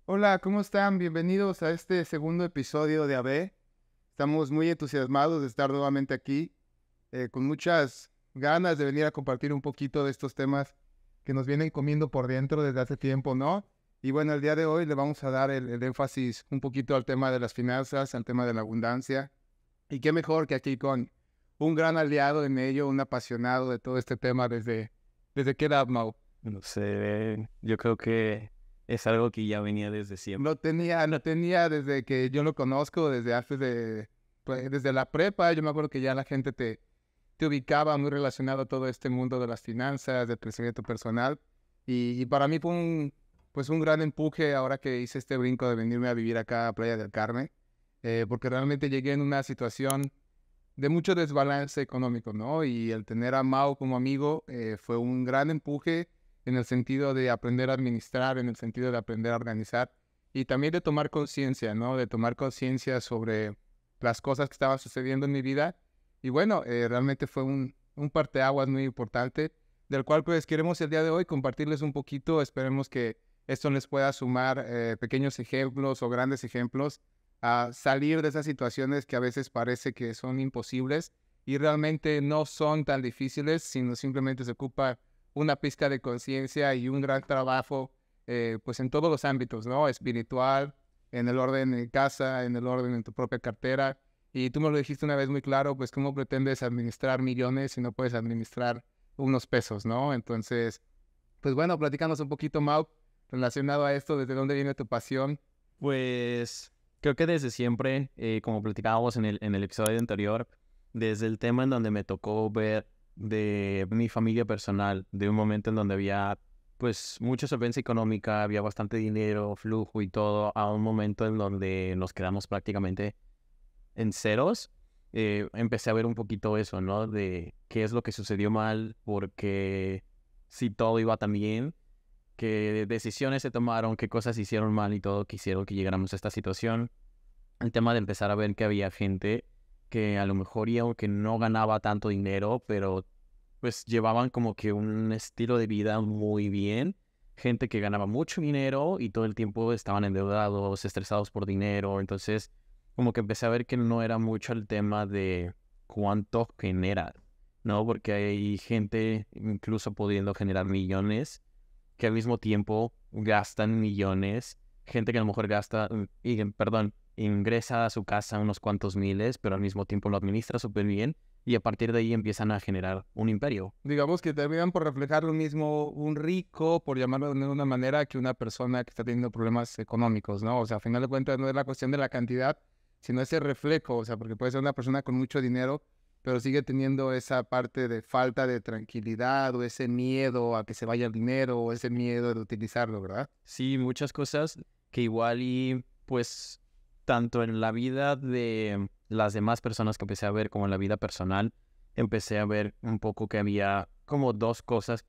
Hola, ¿cómo están? Bienvenidos a este segundo episodio de AB. Estamos muy entusiasmados de estar nuevamente aquí, con muchas ganas de venir a compartir un poquito de estos temas que nos vienen comiendo por dentro desde hace tiempo, ¿no? Y bueno, el día de hoy le vamos a dar el énfasis un poquito al tema de las finanzas, al tema de la abundancia. Y qué mejor que aquí con un gran aliado en ello, un apasionado de todo este tema desde qué edad, Mau. No sé, yo creo que es algo que ya venía desde siempre. Lo tenía desde que yo lo conozco, desde antes pues, desde la prepa. Yo me acuerdo que ya la gente te ubicaba muy relacionado a todo este mundo de las finanzas, del crecimiento personal. Y para mí fue pues un gran empuje ahora que hice este brinco de venirme a vivir acá a Playa del Carmen, porque realmente llegué en una situación de mucho desbalance económico, ¿no? Y el tener a Mao como amigo fue un gran empuje en el sentido de aprender a administrar, en el sentido de aprender a organizar y también de tomar conciencia, ¿no? De tomar conciencia sobre las cosas que estaban sucediendo en mi vida. Y bueno, realmente fue un parteaguas muy importante, del cual pues queremos el día de hoy compartirles un poquito. Esperemos que esto les pueda sumar pequeños ejemplos o grandes ejemplos a salir de esas situaciones que a veces parece que son imposibles y realmente no son tan difíciles, sino simplemente se ocupa una pizca de conciencia y un gran trabajo, pues en todos los ámbitos, ¿no? Espiritual, en el orden en casa, en el orden en tu propia cartera. Y tú me lo dijiste una vez muy claro, pues cómo pretendes administrar millones si no puedes administrar unos pesos, ¿no? Entonces, pues bueno, platícanos un poquito, Mau, relacionado a esto, ¿desde dónde viene tu pasión? Pues creo que desde siempre, como platicábamos en el episodio anterior, desde el tema en donde me tocó ver de mi familia personal, de un momento en donde había pues mucha solvencia económica, había bastante dinero, flujo y todo, a un momento en donde nos quedamos prácticamente en ceros. Empecé a ver un poquito eso, ¿no? De qué es lo que sucedió mal, porque si todo iba tan bien, qué decisiones se tomaron, qué cosas se hicieron mal y todo que hicieron que llegáramos a esta situación. El tema de empezar a ver que había gente que a lo mejor y aunque no ganaba tanto dinero, pero pues llevaban como que un estilo de vida muy bien. Gente que ganaba mucho dinero y todo el tiempo estaban endeudados, estresados por dinero. Entonces, como que empecé a ver que no era mucho el tema de cuánto genera, ¿no? Porque hay gente incluso pudiendo generar millones que al mismo tiempo gastan millones, gente que a lo mejor ingresa a su casa unos cuantos miles, pero al mismo tiempo lo administra súper bien y a partir de ahí empiezan a generar un imperio. Digamos que terminan por reflejar lo mismo un rico, por llamarlo de una manera, que una persona que está teniendo problemas económicos, ¿no? O sea, a final de cuentas no es la cuestión de la cantidad, sino ese reflejo, o sea, porque puede ser una persona con mucho dinero, pero sigue teniendo esa parte de falta de tranquilidad o ese miedo a que se vaya el dinero o ese miedo de utilizarlo, ¿verdad? Sí, muchas cosas que igual y pues tanto en la vida de las demás personas que empecé a ver como en la vida personal, empecé a ver un poco que había como dos cosas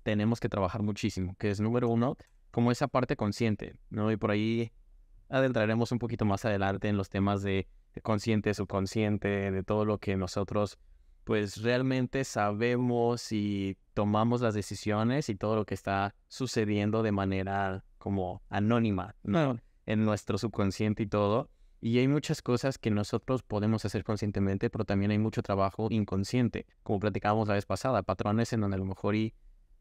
tenemos que trabajar muchísimo, que es número uno, como esa parte consciente, ¿no? Y por ahí adentraremos un poquito más adelante en los temas de consciente, subconsciente, de todo lo que nosotros pues realmente sabemos y tomamos las decisiones y todo lo que está sucediendo de manera como anónima, ¿no? En nuestro subconsciente y todo. Y hay muchas cosas que nosotros podemos hacer conscientemente, pero también hay mucho trabajo inconsciente, como platicábamos la vez pasada, patrones en donde a lo mejor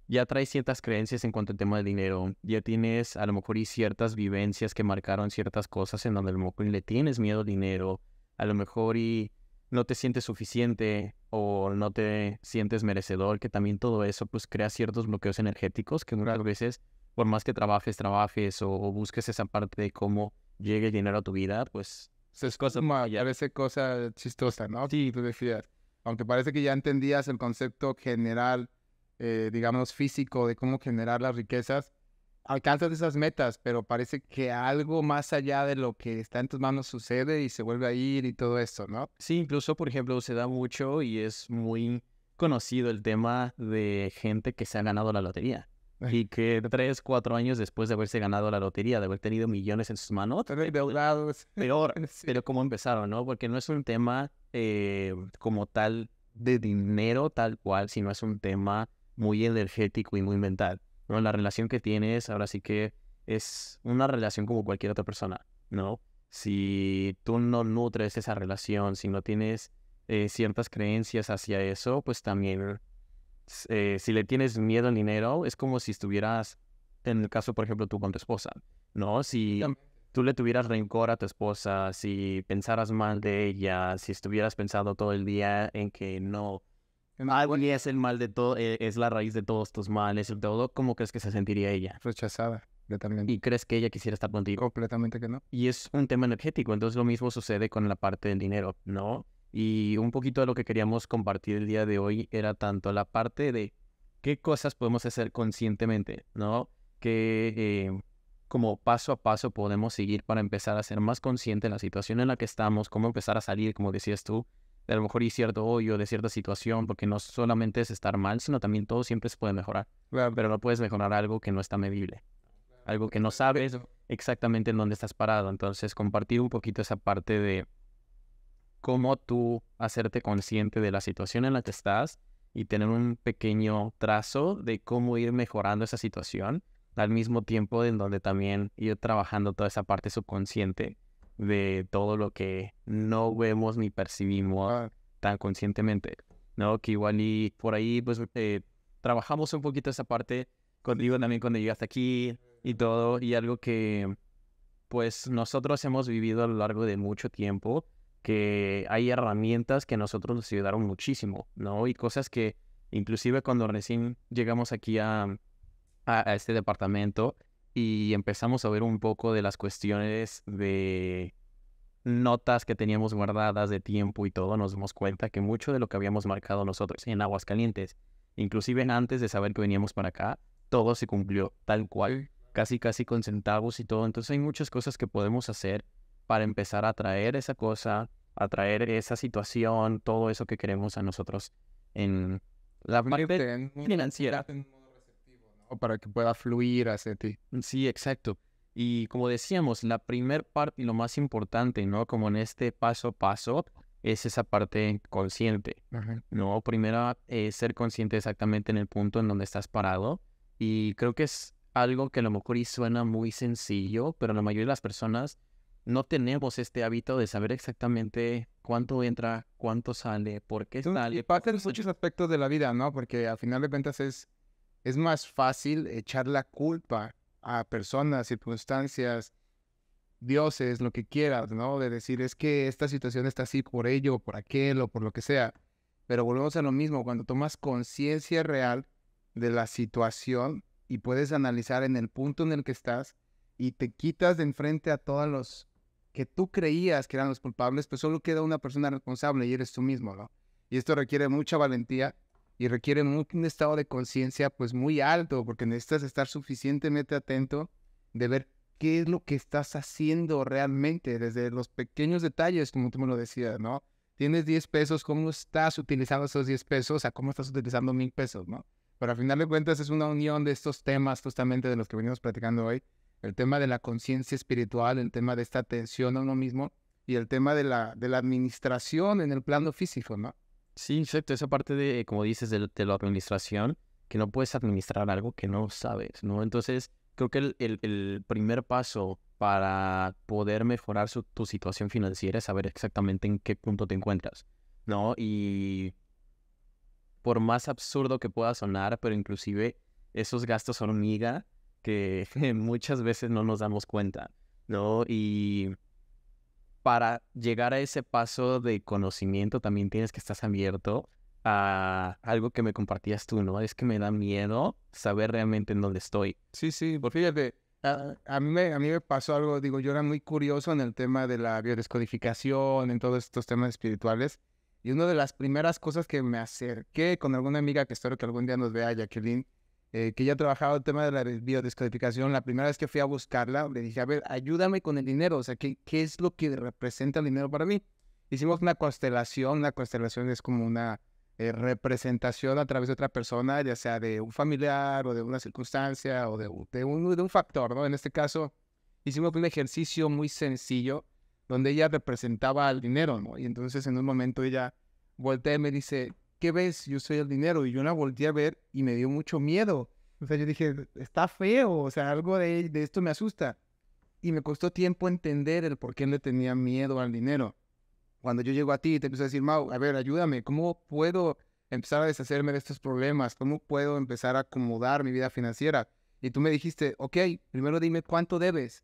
ya traes ciertas creencias en cuanto al tema del dinero, ya tienes a lo mejor y ciertas vivencias que marcaron ciertas cosas en donde a lo mejor y le tienes miedo al dinero, a lo mejor y no te sientes suficiente o no te sientes merecedor, que también todo eso pues crea ciertos bloqueos energéticos que muchas veces, por más que trabajes o busques esa parte de cómo llegue el dinero a tu vida, pues Se cosas esfuma, ya. parece cosa chistosa, ¿no? Sí, Tú decías, aunque parece que ya entendías el concepto general, digamos, físico de cómo generar las riquezas, alcanzas esas metas, pero parece que algo más allá de lo que está en tus manos sucede y se vuelve a ir y todo esto, ¿no? sí, incluso, por ejemplo, se da mucho y es muy conocido el tema de gente que se ha ganado la lotería y que 3, 4 años después de haberse ganado la lotería, de haber tenido millones en sus manos, Están endeudados. peor, Sí. pero cómo empezaron, ¿no? Porque no es un tema como tal de dinero tal cual, sino es un tema muy energético y muy mental, ¿no? La relación que tienes, ahora sí que es una relación como cualquier otra persona, ¿no? Si tú no nutres esa relación, si no tienes ciertas creencias hacia eso, pues también, si le tienes miedo al dinero, es como si estuvieras, en el caso, por ejemplo, tú con tu esposa, ¿no? Si tú le tuvieras rencor a tu esposa, si pensaras mal de ella, si estuvieras pensando todo el día en que no, alguien es el mal de todo, es la raíz de todos tus males y todo, ¿cómo crees que se sentiría ella? Rechazada, completamente. ¿Y crees que ella quisiera estar contigo? Completamente que no. Y es un tema energético, entonces lo mismo sucede con la parte del dinero, ¿no? Y un poquito de lo que queríamos compartir el día de hoy era tanto la parte de qué cosas podemos hacer conscientemente, ¿no? Que como paso a paso podemos seguir para empezar a ser más consciente de la situación en la que estamos, cómo empezar a salir, como decías tú, de a lo mejor y cierto hoyo, de cierta situación, porque no solamente es estar mal, sino también todo siempre se puede mejorar, Claro. pero no puedes mejorar algo que no está medible, algo que no sabes exactamente en dónde estás parado. Entonces, compartir un poquito esa parte de cómo tú hacerte consciente de la situación en la que estás y tener un pequeño trazo de cómo ir mejorando esa situación, al mismo tiempo en donde también ir trabajando toda esa parte subconsciente de todo lo que no vemos ni percibimos tan conscientemente, ¿no? Que igual y por ahí, pues, trabajamos un poquito esa parte contigo también cuando llegaste aquí y todo, y algo que, pues, nosotros hemos vivido a lo largo de mucho tiempo, que hay herramientas que a nosotros nos ayudaron muchísimo, ¿no? Y cosas que inclusive cuando recién llegamos aquí a este departamento y empezamos a ver un poco de las cuestiones de notas que teníamos guardadas de tiempo y todo, nos dimos cuenta que mucho de lo que habíamos marcado nosotros en Aguascalientes, inclusive antes de saber que veníamos para acá, todo se cumplió tal cual, casi con centavos y todo. Entonces hay muchas cosas que podemos hacer para empezar a traer esa cosa, a traer esa situación, todo eso que queremos a nosotros en la parte financiera. O para que pueda fluir hacia ti. Sí, exacto. Y como decíamos, la primer parte y lo más importante, ¿no? Como en este paso a paso, es esa parte consciente, ¿no? Primero, ser consciente exactamente en el punto en donde estás parado. Y creo que es algo que a lo mejor y suena muy sencillo, pero la mayoría de las personas no tenemos este hábito de saber exactamente cuánto entra, cuánto sale, por qué sale. Y parte de muchos aspectos de la vida, ¿no? Porque al final de cuentas es más fácil echar la culpa a personas, circunstancias, dioses, lo que quieras, ¿no? De decir, es que esta situación está así por ello, o por aquel, o por lo que sea. Pero volvemos a lo mismo, cuando tomas conciencia real de la situación y puedes analizar en el punto en el que estás y te quitas de enfrente a todos los que tú creías que eran los culpables, pues solo queda una persona responsable y eres tú mismo, ¿no? Y esto requiere mucha valentía y requiere un estado de conciencia pues muy alto, porque necesitas estar suficientemente atento de ver qué es lo que estás haciendo realmente, desde los pequeños detalles, como tú me lo decías, ¿no? Tienes 10 pesos, ¿cómo estás utilizando esos 10 pesos? ¿A cómo estás utilizando 1000 pesos, no? Pero al final de cuentas es una unión de estos temas justamente de los que venimos platicando hoy, el tema de la conciencia espiritual, el tema de esta atención a uno mismo y el tema de la administración en el plano físico, ¿no? Sí, exacto. Esa parte de, como dices, de la administración, que no puedes administrar algo que no sabes, ¿no? Entonces, creo que el primer paso para poder mejorar tu situación financiera es saber exactamente en qué punto te encuentras, ¿no? Y por más absurdo que pueda sonar, pero inclusive esos gastos hormiga que muchas veces no nos damos cuenta, ¿no? Y para llegar a ese paso de conocimiento también tienes que estar abierto a algo que me compartías tú, ¿no? Es que me da miedo saber realmente en dónde estoy. Sí, porque fíjate, a mí me pasó algo, digo, yo era muy curioso en el tema de la biodescodificación, en todos estos temas espirituales, y una de las primeras cosas que me acerqué con alguna amiga que espero que algún día nos vea, Jacqueline, que ya trabajaba el tema de la biodescodificación, la primera vez que fui a buscarla, le dije, a ver, ayúdame con el dinero, o sea, ¿qué es lo que representa el dinero para mí? Hicimos una constelación es como una representación a través de otra persona, ya sea de un familiar o de una circunstancia o de un factor, ¿no? En este caso, hicimos un ejercicio muy sencillo donde ella representaba al dinero, ¿no? Y entonces en un momento ella voltea y me dice, ¿qué ves? Yo soy el dinero. Y yo la volteé a ver y me dio mucho miedo, O sea, yo dije, está feo, o sea, algo de esto me asusta. Y me costó tiempo entender el por qué le tenía miedo al dinero. Cuando yo llego a ti y te empiezo a decir, Mau, a ver, ayúdame, ¿cómo puedo empezar a deshacerme de estos problemas? ¿Cómo puedo empezar a acomodar mi vida financiera? Y tú me dijiste, ok, primero dime cuánto debes.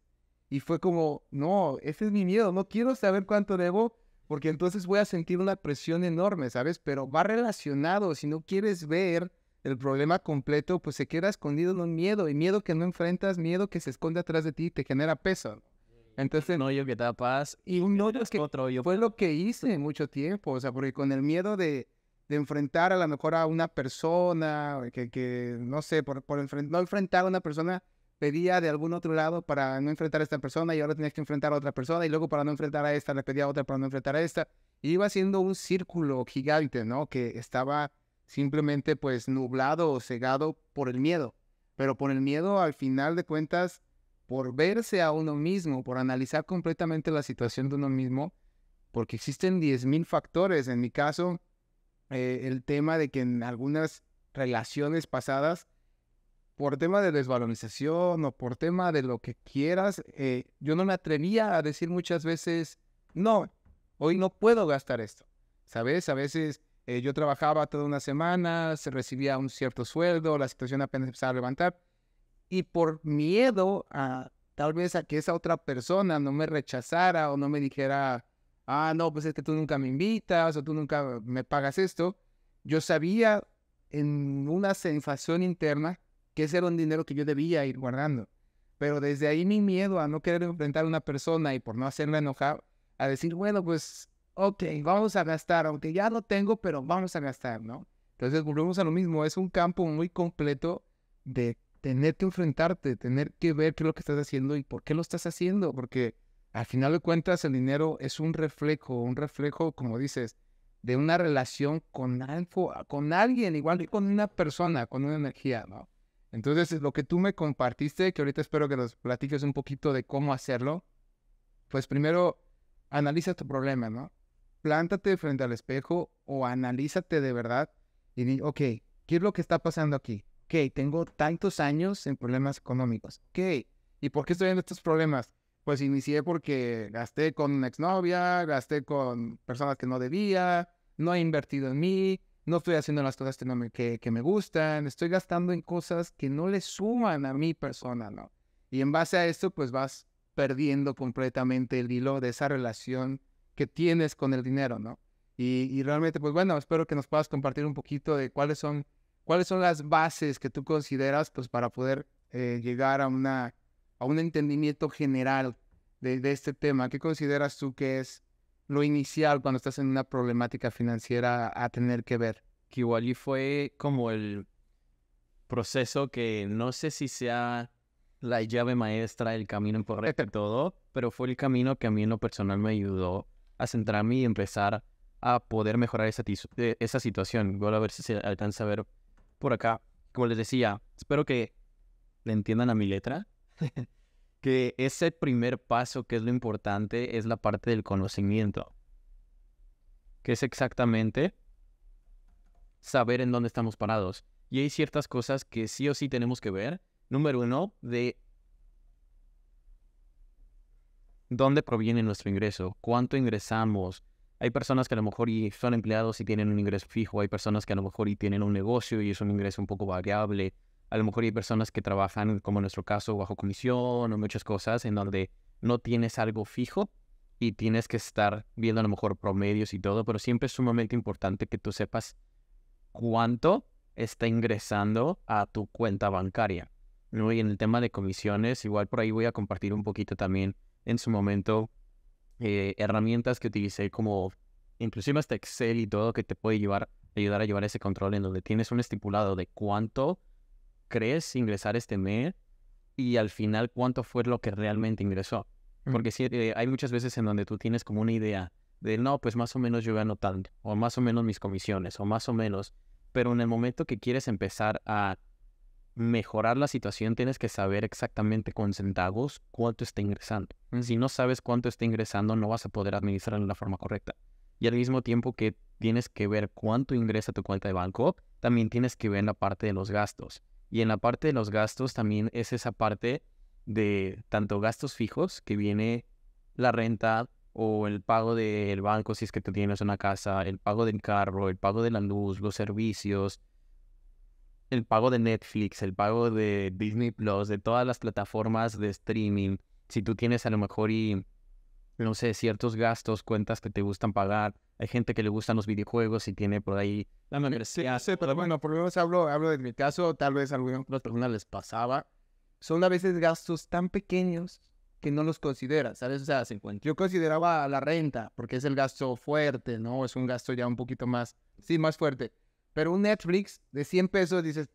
Y fue como, no, ese es mi miedo, no quiero saber cuánto debo, porque entonces voy a sentir una presión enorme, ¿sabes? Pero va relacionado, si no quieres ver el problema completo, pues se queda escondido en un miedo, y miedo que no enfrentas, miedo que se esconde atrás de ti, te genera peso. Entonces, No, yo que tapas y un hoyo generas que otro hoyo. fue lo que hice mucho tiempo, o sea, porque con el miedo de enfrentar a lo mejor a una persona, o que no sé, no enfrentar a una persona, pedía de algún otro lado para no enfrentar a esta persona y ahora tenías que enfrentar a otra persona y luego para no enfrentar a esta le pedía a otra para no enfrentar a esta. Y iba haciendo un círculo gigante, ¿no? Que estaba simplemente pues nublado o cegado por el miedo. Pero por el miedo, al final de cuentas, por verse a uno mismo, por analizar completamente la situación de uno mismo, porque existen 10,000 factores. En mi caso, el tema de que en algunas relaciones pasadas, por tema de desvalorización o por tema de lo que quieras, yo no me atrevía a decir muchas veces, no, hoy no puedo gastar esto, ¿sabes? A veces yo trabajaba toda una semana, se recibía un cierto sueldo, la situación apenas empezaba a levantar, y por miedo a tal vez a que esa otra persona no me rechazara o no me dijera, ah, no, pues es que tú nunca me invitas o tú nunca me pagas esto, yo sabía en una sensación interna que ese era un dinero que yo debía ir guardando. Pero desde ahí mi miedo a no querer enfrentar a una persona y por no hacerla enojar, a decir, bueno, pues, ok, vamos a gastar, aunque ya no tengo, pero vamos a gastar, ¿no? Entonces volvemos a lo mismo, es un campo muy completo de tener que enfrentarte, tener que ver qué es lo que estás haciendo y por qué lo estás haciendo, porque al final de cuentas el dinero es un reflejo, como dices, de una relación con algo, con alguien, igual que con una persona, con una energía, ¿no? Entonces, lo que tú me compartiste, que ahorita espero que nos platiques un poquito de cómo hacerlo, pues primero analiza tu problema, ¿no? Plántate frente al espejo o analízate de verdad y di, ok, ¿qué es lo que está pasando aquí? Ok, tengo tantos años en problemas económicos. Ok, ¿y por qué estoy en estos problemas? Pues inicié porque gasté con una exnovia, gasté con personas que no debía, no he invertido en mí, no estoy haciendo las cosas que me gustan, estoy gastando en cosas que no le suman a mi persona, ¿no? Y en base a esto, pues vas perdiendo completamente el hilo de esa relación que tienes con el dinero, ¿no? Y realmente, pues bueno, espero que nos puedas compartir un poquito de cuáles son las bases que tú consideras, pues para poder llegar a un entendimiento general de este tema. ¿Qué consideras tú que es lo inicial cuando estás en una problemática financiera a tener que ver? Que igual y fue como el proceso que no sé si sea la llave maestra, el camino correcto y todo, pero fue el camino que a mí en lo personal me ayudó a centrarme y empezar a poder mejorar esa situación. Voy a ver si se alcanza a ver por acá. Como les decía, espero que le entiendan a mi letra, que ese primer paso, que es lo importante, es la parte del conocimiento, que es exactamente saber en dónde estamos parados. Y hay ciertas cosas que sí o sí tenemos que ver. Número uno, de dónde proviene nuestro ingreso, cuánto ingresamos. Hay personas que a lo mejor y son empleados y tienen un ingreso fijo, hay personas que a lo mejor y tienen un negocio y es un ingreso un poco variable, a lo mejor hay personas que trabajan, como en nuestro caso, bajo comisión o muchas cosas en donde no tienes algo fijo y tienes que estar viendo a lo mejor promedios y todo, pero siempre es sumamente importante que tú sepas cuánto está ingresando a tu cuenta bancaria, ¿no? Y en el tema de comisiones, igual por ahí voy a compartir un poquito también en su momento herramientas que utilicé como inclusive hasta Excel y todo que te puede ayudar a llevar ese control en donde tienes un estipulado de cuánto crees ingresar este mes y al final cuánto fue lo que realmente ingresó. Porque sí, hay muchas veces en donde tú tienes como una idea de, no, pues más o menos yo gano tanto, o más o menos mis comisiones, o más o menos, pero en el momento que quieres empezar a mejorar la situación, tienes que saber exactamente con centavos cuánto está ingresando. Si no sabes cuánto está ingresando, no vas a poder administrarlo de la forma correcta. Y al mismo tiempo que tienes que ver cuánto ingresa tu cuenta de banco, también tienes que ver la parte de los gastos. Y en la parte de los gastos también es esa parte de tanto gastos fijos, que viene la renta o el pago del banco si es que tú tienes una casa, el pago del carro, el pago de la luz, los servicios, el pago de Netflix, el pago de Disney Plus, de todas las plataformas de streaming. Si tú tienes a lo mejor y, no sé, ciertos gastos, cuentas que te gustan pagar. Hay gente que le gustan los videojuegos y tiene por ahí la membresía. Sí, pero bueno, por lo menos hablo de mi caso, tal vez a algunas otras personas les pasaba. Son a veces gastos tan pequeños que no los consideras, ¿sabes? O sea, yo consideraba la renta, porque es el gasto fuerte, ¿no? Es un gasto ya un poquito más, sí, más fuerte. Pero un Netflix de 100 pesos, dices,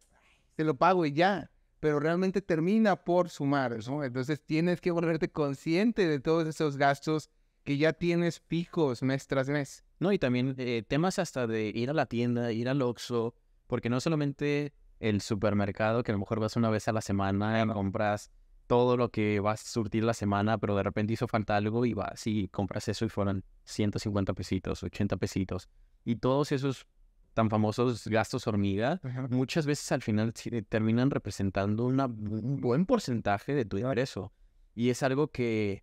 te lo pago y ya. Pero realmente termina por sumar, ¿no? Entonces tienes que volverte consciente de todos esos gastos que ya tienes fijos mes tras mes. No, y también temas hasta de ir a la tienda, ir al Oxxo, porque no solamente el supermercado, que a lo mejor vas una vez a la semana y compras todo lo que vas a surtir la semana, pero de repente hizo falta algo y vas y compras eso y fueron 150 pesitos, 80 pesitos. Y todos esos tan famosos gastos hormiga, muchas veces al final terminan representando un buen porcentaje de tu ingreso. Y es algo que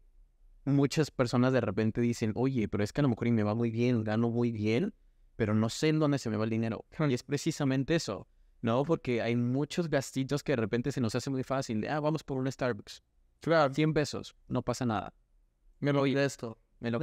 muchas personas de repente dicen, oye, pero es que a lo mejor y me va muy bien, gano muy bien, pero no sé en dónde se me va el dinero. Y es precisamente eso, ¿no? Porque hay muchos gastitos que de repente se nos hace muy fácil. Vamos por un Starbucks. Claro. 100 pesos, no pasa nada. Me lo esto, me lo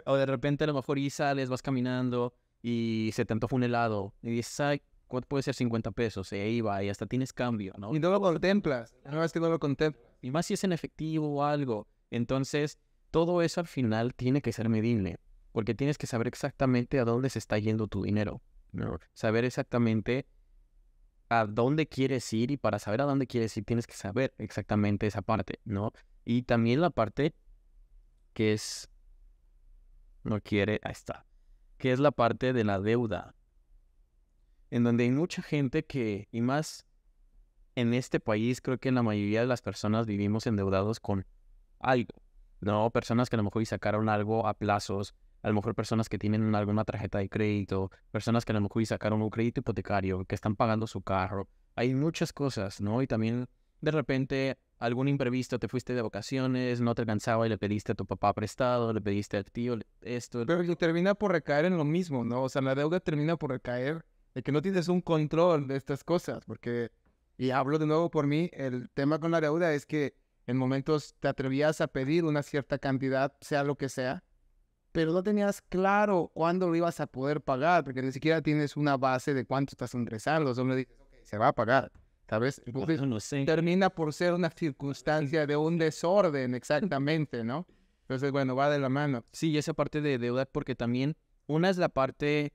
O de repente a lo mejor y sales, vas caminando y se te antoja un helado y dices, ay, ¿cuánto puede ser 50 pesos? Y ahí va, y hasta tienes cambio, ¿no? Y no lo contemplas, no es que no lo contemplas. Y más si es en efectivo o algo. Entonces, todo eso al final tiene que ser medible, porque tienes que saber exactamente a dónde se está yendo tu dinero, ¿no? Saber exactamente a dónde quieres ir, y para saber a dónde quieres ir tienes que saber exactamente esa parte, ¿no? Y también la parte que es, ahí está, que es la parte de la deuda, en donde hay mucha gente que, y más en este país, creo que la mayoría de las personas vivimos endeudados con algo, ¿no? Personas que a lo mejor y sacaron algo a plazos, a lo mejor personas que tienen alguna tarjeta de crédito, personas que a lo mejor y sacaron un crédito hipotecario, que están pagando su carro. Hay muchas cosas, ¿no? Y también de repente algún imprevisto, te fuiste de vacaciones, no te alcanzaba y le pediste a tu papá prestado, le pediste al tío esto. Pero termina por recaer en lo mismo, ¿no? O sea, la deuda termina por recaer de que no tienes un control de estas cosas, porque, y hablo de nuevo por mí, el tema con la deuda es que en momentos te atrevías a pedir una cierta cantidad, sea lo que sea, pero no tenías claro cuándo lo ibas a poder pagar, porque ni siquiera tienes una base de cuánto estás ingresando, solo dices, ok, se va a pagar, ¿sabes? Entonces, No sé. termina por ser una circunstancia de un desorden, exactamente, ¿no? Entonces, bueno, va de la mano. Sí, esa parte de deuda, porque también una es la parte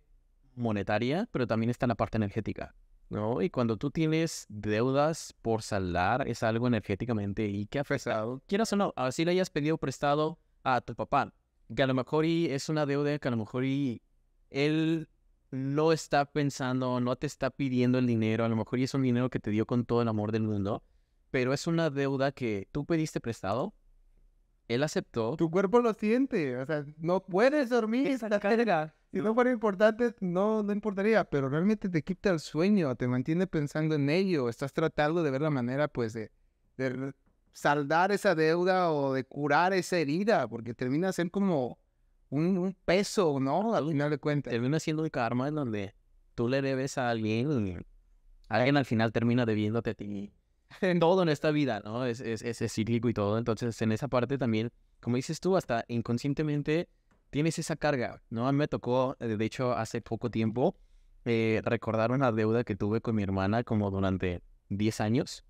monetaria, pero también está la parte energética, ¿no? Y cuando tú tienes deudas por saldar, es algo energéticamente y que ha afectado, quieras o no, así le hayas pedido prestado a tu papá, que a lo mejor y es una deuda que a lo mejor y él no está pensando, no te está pidiendo el dinero, a lo mejor y es un dinero que te dio con todo el amor del mundo, pero es una deuda que tú pediste prestado, él aceptó. Tu cuerpo lo siente, o sea, no puedes dormir esa carga. Si no fuera importante, no importaría, pero realmente te quita el sueño, te mantiene pensando en ello, estás tratando de ver la manera, pues, de saldar esa deuda o de curar esa herida, porque termina ser como un peso, ¿no? Al final de cuentas. Termina siendo un karma en donde tú le debes a alguien y alguien al final termina debiéndote a ti. En todo en esta vida, ¿no? Es cíclico y todo. Entonces, en esa parte también, como dices tú, hasta inconscientemente tienes esa carga, ¿no? A mí me tocó, de hecho, hace poco tiempo, recordar una deuda que tuve con mi hermana como durante 10 años,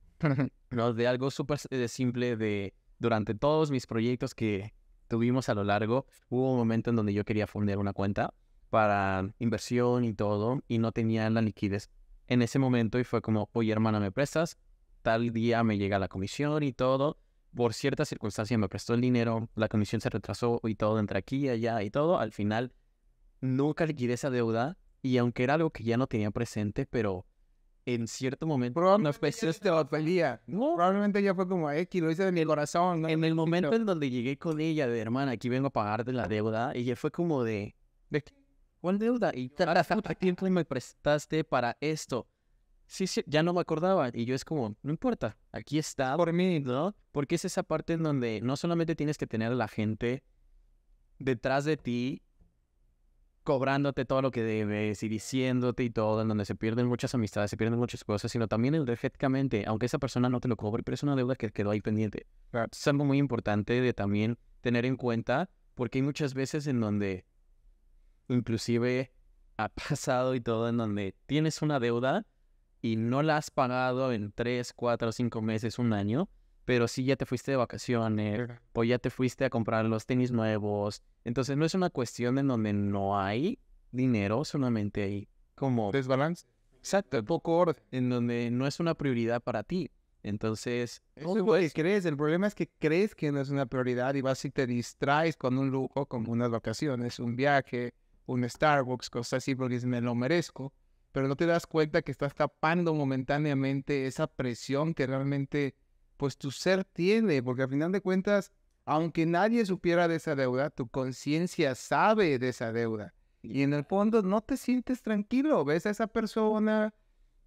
¿no? De algo súper simple de durante todos mis proyectos que tuvimos a lo largo, hubo un momento en donde yo quería fundar una cuenta para inversión y todo, y no tenía la liquidez en ese momento, y fue como, oye, hermana, ¿me prestas? Tal día me llega la comisión y todo. Por cierta circunstancia me prestó el dinero, la comisión se retrasó y todo entre aquí y allá y todo. Al final nunca liquidé esa deuda, y aunque era algo que ya no tenía presente, pero en cierto momento Probablemente ya fue como X, lo hice de mi corazón, ¿no? En el momento en donde llegué con ella, de hermana, aquí vengo a pagarte la deuda, ella fue como ¿de qué? ¿Cuál deuda? ¿Y a tiempo me prestaste para esto? sí, sí, ya no me acordaba. Y yo es como, no importa, aquí está, Por mí, ¿no? Porque es esa parte en donde no solamente tienes que tener a la gente detrás de ti cobrándote todo lo que debes y diciéndote y todo, en donde se pierden muchas amistades, se pierden muchas cosas, sino también energéticamente, aunque esa persona no te lo cobre, pero es una deuda que quedó ahí pendiente. Es algo muy importante de también tener en cuenta, porque hay muchas veces en donde inclusive ha pasado y todo, en donde tienes una deuda y no la has pagado en 3, 4, 5 meses, un año, pero sí ya te fuiste de vacaciones o ya te fuiste a comprar los tenis nuevos. Entonces no es una cuestión en donde no hay dinero, solamente hay como, desbalance. exacto, Poco orden. en donde no es una prioridad para ti. Entonces, Eso es lo que crees. El problema es que crees que no es una prioridad y vas y te distraes con un lujo, como unas vacaciones, un viaje, un Starbucks, cosas así, porque dices, me lo merezco. Pero no te das cuenta que estás tapando momentáneamente esa presión que realmente, pues, tu ser tiene. Porque al final de cuentas, aunque nadie supiera de esa deuda, tu conciencia sabe de esa deuda. Y en el fondo no te sientes tranquilo. Ves a esa persona,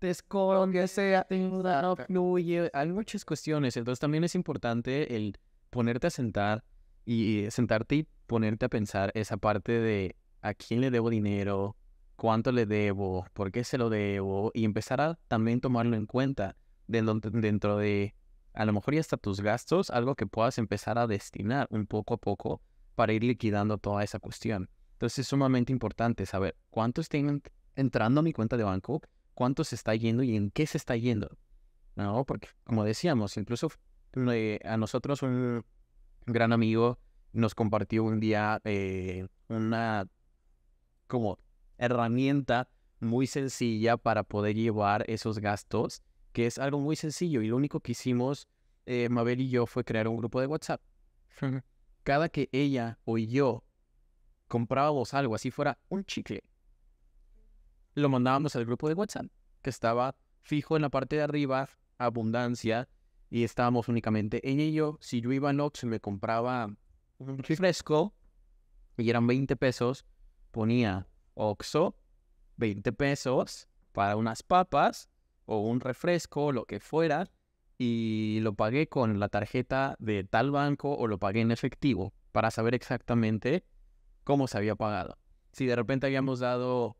te escondes, sea, no fluye, hay muchas cuestiones. Entonces también es importante el ponerte a sentar y sentarte y ponerte a pensar esa parte de a quién le debo dinero, cuánto le debo, por qué se lo debo, y empezar a también tomarlo en cuenta dentro de a lo mejor y hasta tus gastos, algo que puedas empezar a destinar un poco a poco para ir liquidando toda esa cuestión. Entonces es sumamente importante saber cuánto está entrando a mi cuenta de banco, cuánto se está yendo y en qué se está yendo, ¿no? Porque, como decíamos, incluso a nosotros un gran amigo nos compartió un día una como herramienta muy sencilla para poder llevar esos gastos, que es algo muy sencillo. Y lo único que hicimos, Mabel y yo, fue crear un grupo de WhatsApp. Cada que ella o yo comprábamos algo, así fuera un chicle, lo mandábamos al grupo de WhatsApp, que estaba fijo en la parte de arriba, abundancia, y estábamos únicamente ella y yo. Si yo iba al Oxxo y me compraba un refresco, y eran 20 pesos, ponía Oxxo, 20 pesos para unas papas, o un refresco, lo que fuera, y lo pagué con la tarjeta de tal banco, o lo pagué en efectivo, para saber exactamente cómo se había pagado. Si de repente habíamos dado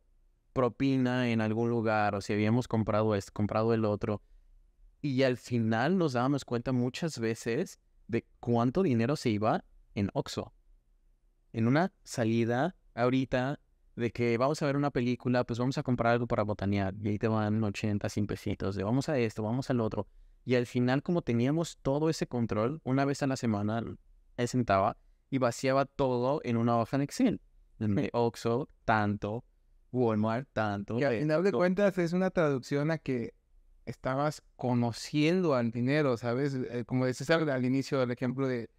propina en algún lugar o si habíamos comprado esto, comprado el otro. Y al final nos dábamos cuenta muchas veces de cuánto dinero se iba en Oxxo. En una salida ahorita de que vamos a ver una película, pues vamos a comprar algo para botanear. Y ahí te van 80, 100 pesitos. De vamos a esto, vamos al otro. Y al final, como teníamos todo ese control, una vez a la semana me sentaba y vaciaba todo en una hoja en Excel. Oxxo, tanto. Walmart, tanto. Y al final de cuentas es una traducción a que estabas conociendo al dinero, ¿sabes? Como decías al inicio del ejemplo de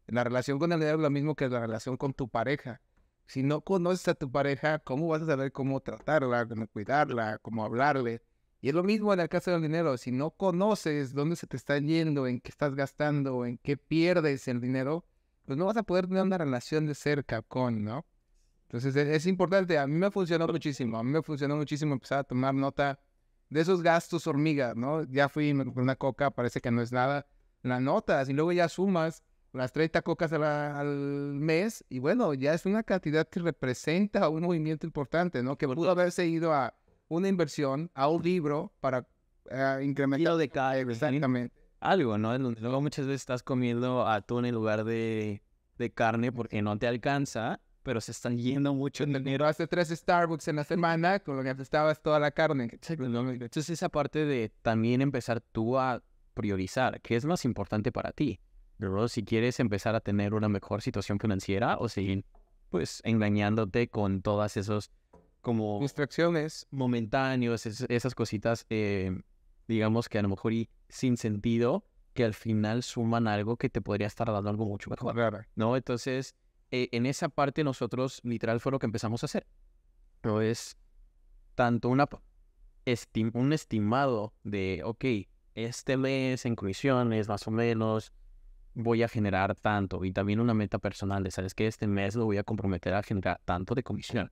la relación con el dinero es lo mismo que la relación con tu pareja. Si no conoces a tu pareja, ¿cómo vas a saber cómo tratarla, cómo cuidarla, cómo hablarle? Y es lo mismo en el caso del dinero. Si no conoces dónde se te está yendo, en qué estás gastando, en qué pierdes el dinero, pues no vas a poder tener una relación de cerca con, ¿no? Entonces es importante, a mí me funcionó muchísimo, empezar a tomar nota de esos gastos hormigas, ¿no? Ya fui, me compré una coca, parece que no es nada, la notas y luego ya sumas las 30 cocas al mes y bueno, ya es una cantidad que representa un movimiento importante, ¿no? Que pudo haberse ido a una inversión, a un libro para incrementar de cae, exactamente. algo, ¿no? En donde luego muchas veces estás comiendo atún en lugar de carne porque no te alcanza, pero se están yendo mucho en dinero. Hace 3 Starbucks en la semana con lo que gastabas toda la carne. Exacto, ¿no? Entonces esa parte de también empezar tú a priorizar qué es más importante para ti, ¿verdad? Si quieres empezar a tener una mejor situación financiera o seguir pues engañándote con todas esos como Distracciones. momentáneos, esas cositas, digamos que a lo mejor y sin sentido, que al final suman algo que te podría estar dando algo mucho mejor, Claro. ¿no? Entonces, en esa parte nosotros literal fue lo que empezamos a hacer. Pero es tanto un estimado de, ok, este mes en comisiones más o menos voy a generar tanto, y también una meta personal de, ¿sabes qué? Este mes lo voy a comprometer a generar tanto de comisión.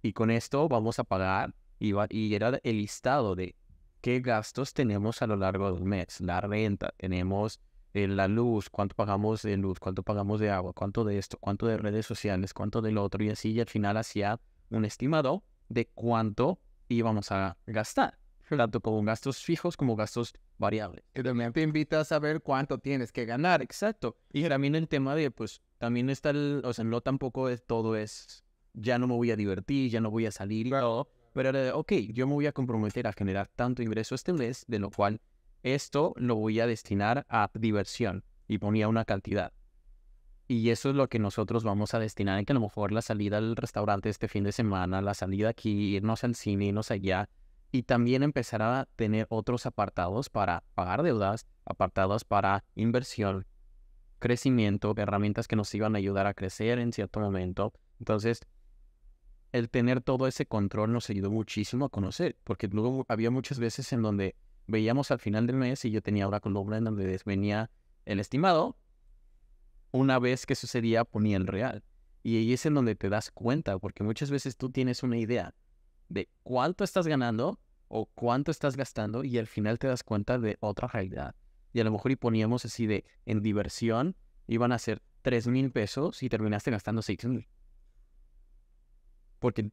Y con esto vamos a pagar, y era el listado de qué gastos tenemos a lo largo del mes. La renta, tenemos la luz, cuánto pagamos de luz, cuánto pagamos de agua, cuánto de esto, cuánto de redes sociales, cuánto del otro, y así, y al final hacía un estimado de cuánto íbamos a gastar, tanto como gastos fijos como gastos variables. Y también te invita a saber cuánto tienes que ganar. Exacto. Y también el tema de, pues, también está o sea, no tampoco es todo es, ya no me voy a divertir, ya no voy a salir y todo, pero era de, ok, yo me voy a comprometer a generar tanto ingreso este mes, de lo cual esto lo voy a destinar a diversión, y ponía una cantidad. Y eso es lo que nosotros vamos a destinar, en que a lo mejor la salida al restaurante este fin de semana, la salida aquí, irnos al cine, irnos allá, y también empezar a tener otros apartados para pagar deudas, apartados para inversión, crecimiento, herramientas que nos iban a ayudar a crecer en cierto momento. Entonces, el tener todo ese control nos ayudó muchísimo a conocer, porque luego había muchas veces en donde veíamos al final del mes y yo tenía una columna en donde venía el estimado. Una vez que sucedía, ponía el real. Y ahí es en donde te das cuenta, porque muchas veces tú tienes una idea de cuánto estás ganando o cuánto estás gastando, y al final te das cuenta de otra realidad. Y a lo mejor y poníamos así de, en diversión, iban a ser 3,000 pesos y terminaste gastando 6,000. Porque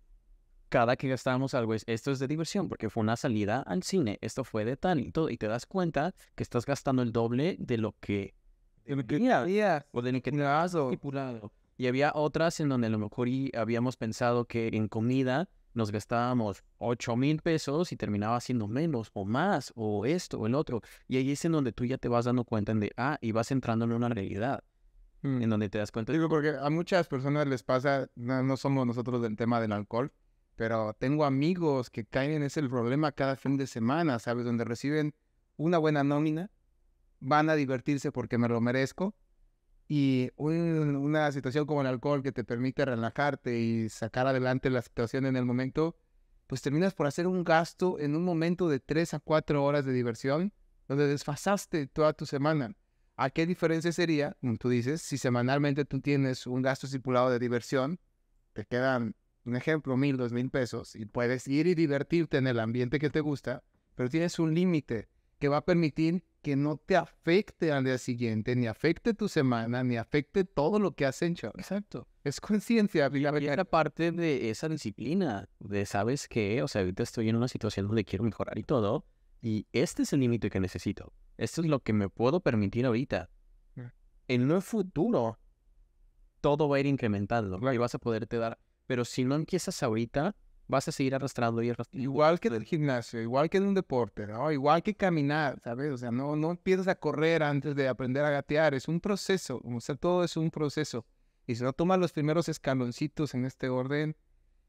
cada que gastábamos algo esto es de diversión, porque fue una salida al cine, esto fue de tal y todo, y te das cuenta que estás gastando el doble de lo que Días. o de lo que tenías estipulado. Y había otras en donde a lo mejor habíamos pensado que en comida nos gastábamos 8,000 pesos y terminaba siendo menos o más o esto o el otro. Y ahí es en donde tú ya te vas dando cuenta y vas entrando en una realidad en donde te das cuenta. Digo, porque a muchas personas les pasa, no somos nosotros del tema del alcohol, pero tengo amigos que caen en ese problema cada fin de semana, ¿sabes? Donde reciben una buena nómina, van a divertirse porque me lo merezco, y una situación como el alcohol que te permite relajarte y sacar adelante la situación en el momento, pues terminas por hacer un gasto en un momento de 3 a 4 horas de diversión, donde desfasaste toda tu semana. ¿A qué diferencia sería, como tú dices, si semanalmente tú tienes un gasto estipulado de diversión, te quedan, un ejemplo, 1,000, 2,000 pesos, y puedes ir y divertirte en el ambiente que te gusta, pero tienes un límite que va a permitir que no te afecte al día siguiente, ni afecte tu semana, ni afecte todo lo que has hecho? Exacto. Es conciencia. Y era parte de esa disciplina, de ¿sabes qué? O sea, ahorita estoy en una situación donde quiero mejorar y todo, y este es el límite que necesito. Esto es lo que me puedo permitir ahorita. En el futuro, todo va a ir incrementando y vas a poderte dar. Pero si no empiezas ahorita, vas a seguir arrastrando y arrastrando. Igual que en el gimnasio, igual que en un deporte, ¿no? Igual que caminar, ¿sabes? O sea, no empiezas a correr antes de aprender a gatear. Es un proceso. O sea, todo es un proceso. Y si no tomas los primeros escaloncitos en este orden,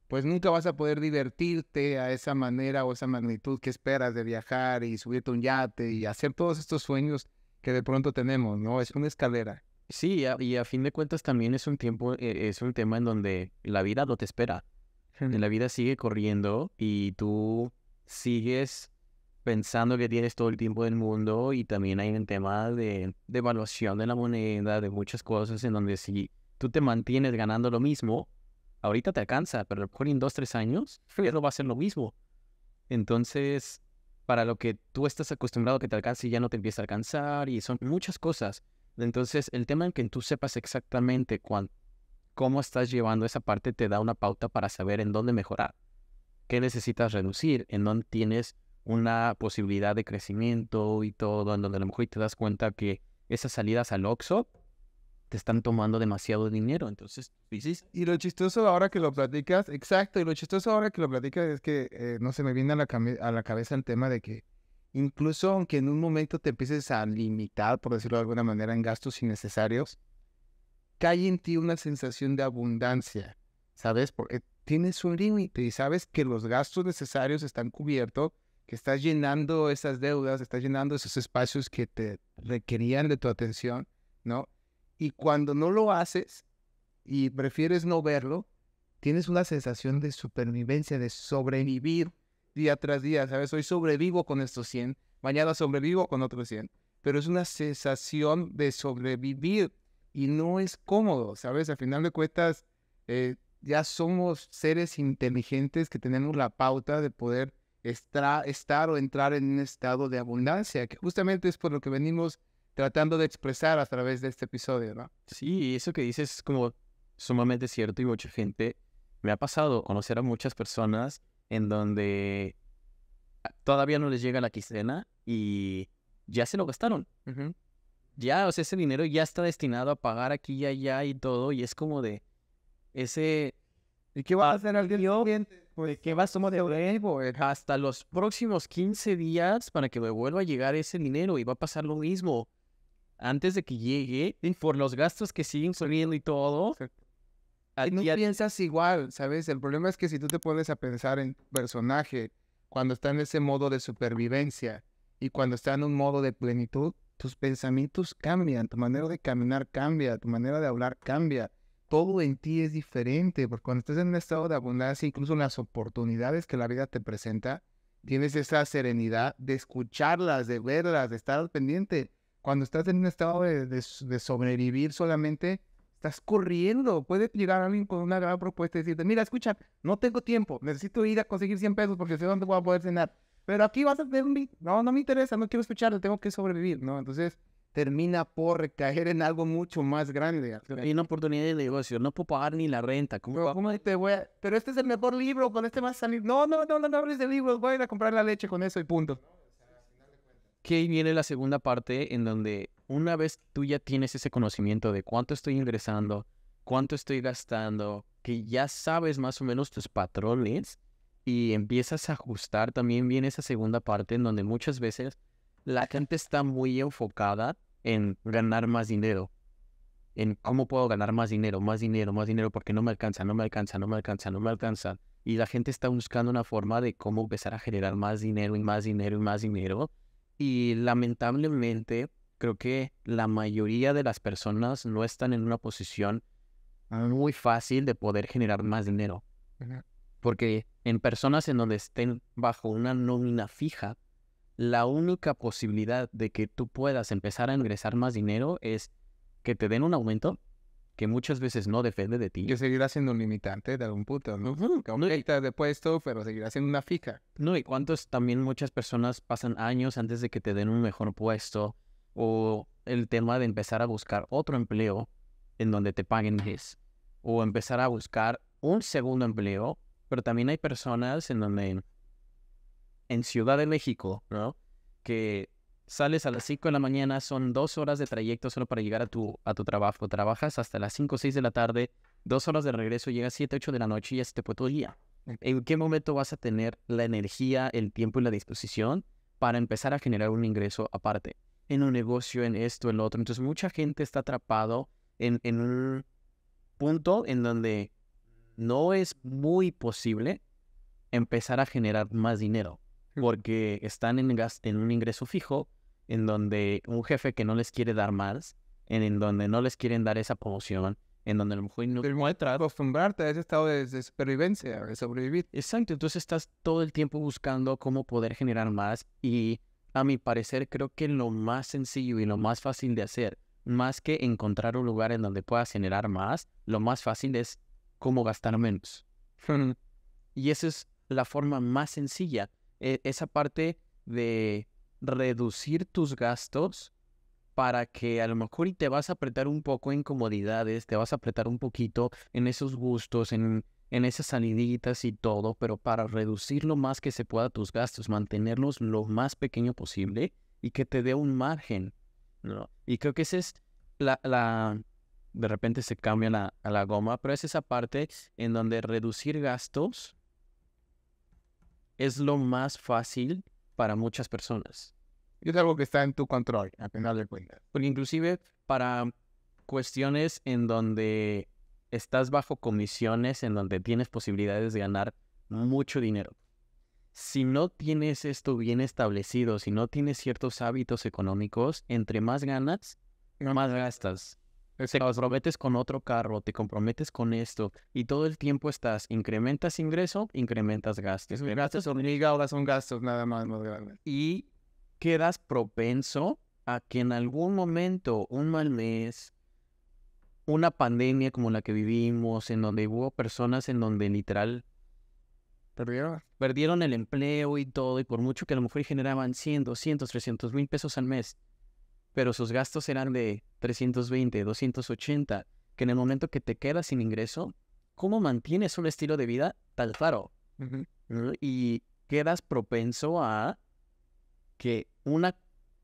pues nunca vas a poder divertirte a esa manera o esa magnitud que esperas de viajar y subirte a un yate y hacer todos estos sueños que de pronto tenemos, ¿no? Es una escalera. Sí, y a fin de cuentas también es un tiempo, es un tema en donde la vida no te espera. La vida sigue corriendo y tú sigues pensando que tienes todo el tiempo del mundo, y también hay un tema de evaluación de la moneda, de muchas cosas en donde si tú te mantienes ganando lo mismo, ahorita te alcanza, pero a lo mejor en 2, 3 años ya no va a ser lo mismo. Entonces, para lo que tú estás acostumbrado que te alcance, ya no te empieza a alcanzar, y son muchas cosas. Entonces, el tema en que tú sepas exactamente cómo estás llevando esa parte te da una pauta para saber en dónde mejorar, qué necesitas reducir, en dónde tienes una posibilidad de crecimiento y todo, en donde a lo mejor te das cuenta que esas salidas al Oxxo te están tomando demasiado dinero. Entonces, sí. Y lo chistoso ahora que lo platicas, exacto, y lo chistoso ahora que lo platicas es que no se me viene a la cabeza el tema de que incluso aunque en un momento te empieces a limitar, por decirlo de alguna manera, en gastos innecesarios, cae en ti una sensación de abundancia, ¿sabes? Porque tienes un límite y sabes que los gastos necesarios están cubiertos, que estás llenando esas deudas, estás llenando esos espacios que te requerían de tu atención, ¿no? Y cuando no lo haces y prefieres no verlo, tienes una sensación de supervivencia, de sobrevivir día tras día, ¿sabes? Hoy sobrevivo con estos 100, mañana sobrevivo con otros 100, pero es una sensación de sobrevivir y no es cómodo, ¿sabes? Al final de cuentas, ya somos seres inteligentes que tenemos la pauta de poder estar o entrar en un estado de abundancia, que justamente es por lo que venimos tratando de expresar a través de este episodio, ¿no? Sí, eso que dices es como sumamente cierto y mucha gente, me ha pasado conocer a muchas personas en donde todavía no les llega la quincena y ya se lo gastaron. Ya, o sea, ese dinero ya está destinado a pagar aquí y allá y todo, y es como de ese... ¿Y qué vas a hacer al día siguiente? Pues, ¿qué vas a tomar de nuevo? Hasta los próximos 15 días para que me vuelva a llegar ese dinero y va a pasar lo mismo. Antes de que llegue, y por los gastos que siguen subiendo y todo, Y no piensas igual, ¿sabes? El problema es que si tú te pones a pensar en tu personaje cuando está en ese modo de supervivencia y cuando está en un modo de plenitud, tus pensamientos cambian, tu manera de caminar cambia, tu manera de hablar cambia. Todo en ti es diferente, porque cuando estás en un estado de abundancia, incluso las oportunidades que la vida te presenta, tienes esa serenidad de escucharlas, de verlas, de estar al pendiente. Cuando estás en un estado de sobrevivir solamente, estás corriendo. Puede llegar alguien con una gran propuesta y decirte, mira, escucha, no tengo tiempo, necesito ir a conseguir 100 pesos porque sé dónde voy a poder cenar. Pero aquí vas a tener no, no me interesa, no quiero escucharlo, tengo que sobrevivir, ¿no? Entonces termina por recaer en algo mucho más grande. hay una oportunidad de negocio, no puedo pagar ni la renta. ¿Cómo te voy a...? Pero este es el mejor libro, con este vas a salir. No, no, no, no, no hables de libros, voy a ir a comprar la leche con eso y punto. Que ahí viene la segunda parte en donde una vez tú ya tienes ese conocimiento de cuánto estoy ingresando, cuánto estoy gastando, que ya sabes más o menos tus patrones y empiezas a ajustar, también viene esa segunda parte en donde muchas veces la gente está muy enfocada en ganar más dinero, en cómo puedo ganar más dinero, más dinero, más dinero, porque no me alcanza, no me alcanza, no me alcanza, no me alcanza. Y la gente está buscando una forma de cómo empezar a generar más dinero y más dinero y más dinero. Y lamentablemente, creo que la mayoría de las personas no están en una posición muy fácil de poder generar más dinero. Porque en personas en donde estén bajo una nómina fija, la única posibilidad de que tú puedas empezar a ingresar más dinero es que te den un aumento que muchas veces no depende de ti. Que seguirá siendo un limitante de algún punto, ¿no? Que No, aumenta de puesto, pero seguirá siendo una fija. no, y cuántos también muchas personas pasan años antes de que te den un mejor puesto o el tema de empezar a buscar otro empleo en donde te paguen más o empezar a buscar un segundo empleo, pero también hay personas en donde en Ciudad de México, ¿no? Que sales a las 5 de la mañana, son 2 horas de trayecto solo para llegar a tu trabajo. Trabajas hasta las 5 o 6 de la tarde, 2 horas de regreso, llegas 7, 8 de la noche y ya se te fue todo el día. ¿En qué momento vas a tener la energía, el tiempo y la disposición para empezar a generar un ingreso aparte? En un negocio, en esto, en lo otro. Entonces, mucha gente está atrapado en un punto en donde no es muy posible empezar a generar más dinero, porque están en un ingreso fijo, en donde un jefe que no les quiere dar más, en donde no les quieren dar esa promoción, en donde a lo mejor no muestras. Acostumbrarte a ese estado de supervivencia, de sobrevivir. Exacto, entonces estás todo el tiempo buscando cómo poder generar más y a mi parecer creo que lo más sencillo y lo más fácil de hacer, más que encontrar un lugar en donde puedas generar más, lo más fácil es cómo gastar menos. Y esa es la forma más sencilla. Esa parte de reducir tus gastos para que a lo mejor y te vas a apretar un poco en comodidades, te vas a apretar un poquito en esos gustos, en esas saliditas y todo, pero para reducir lo más que se pueda tus gastos, mantenerlos lo más pequeño posible y que te dé un margen, ¿no? Y creo que esa es de repente se cambia a la goma, pero es esa parte en donde reducir gastos es lo más fácil para muchas personas. Y es algo que está en tu control, a final de cuentas. Porque inclusive para cuestiones en donde estás bajo comisiones, en donde tienes posibilidades de ganar mucho dinero. Si no tienes esto bien establecido, si no tienes ciertos hábitos económicos, entre más ganas, más gastas. Te comprometes con otro carro, te comprometes con esto y todo el tiempo incrementas ingreso, incrementas gastos. Gastos obligados son gastos nada más grandes. Y quedas propenso a que en algún momento, un mal mes, una pandemia como la que vivimos, en donde hubo personas en donde literal Perdieron el empleo y todo, y por mucho que a lo mejor generaban 100, 200, 300 mil pesos al mes, pero sus gastos eran de 320, 280, que en el momento que te quedas sin ingreso, ¿cómo mantienes un estilo de vida tan caro? ¿No? Y quedas propenso a que una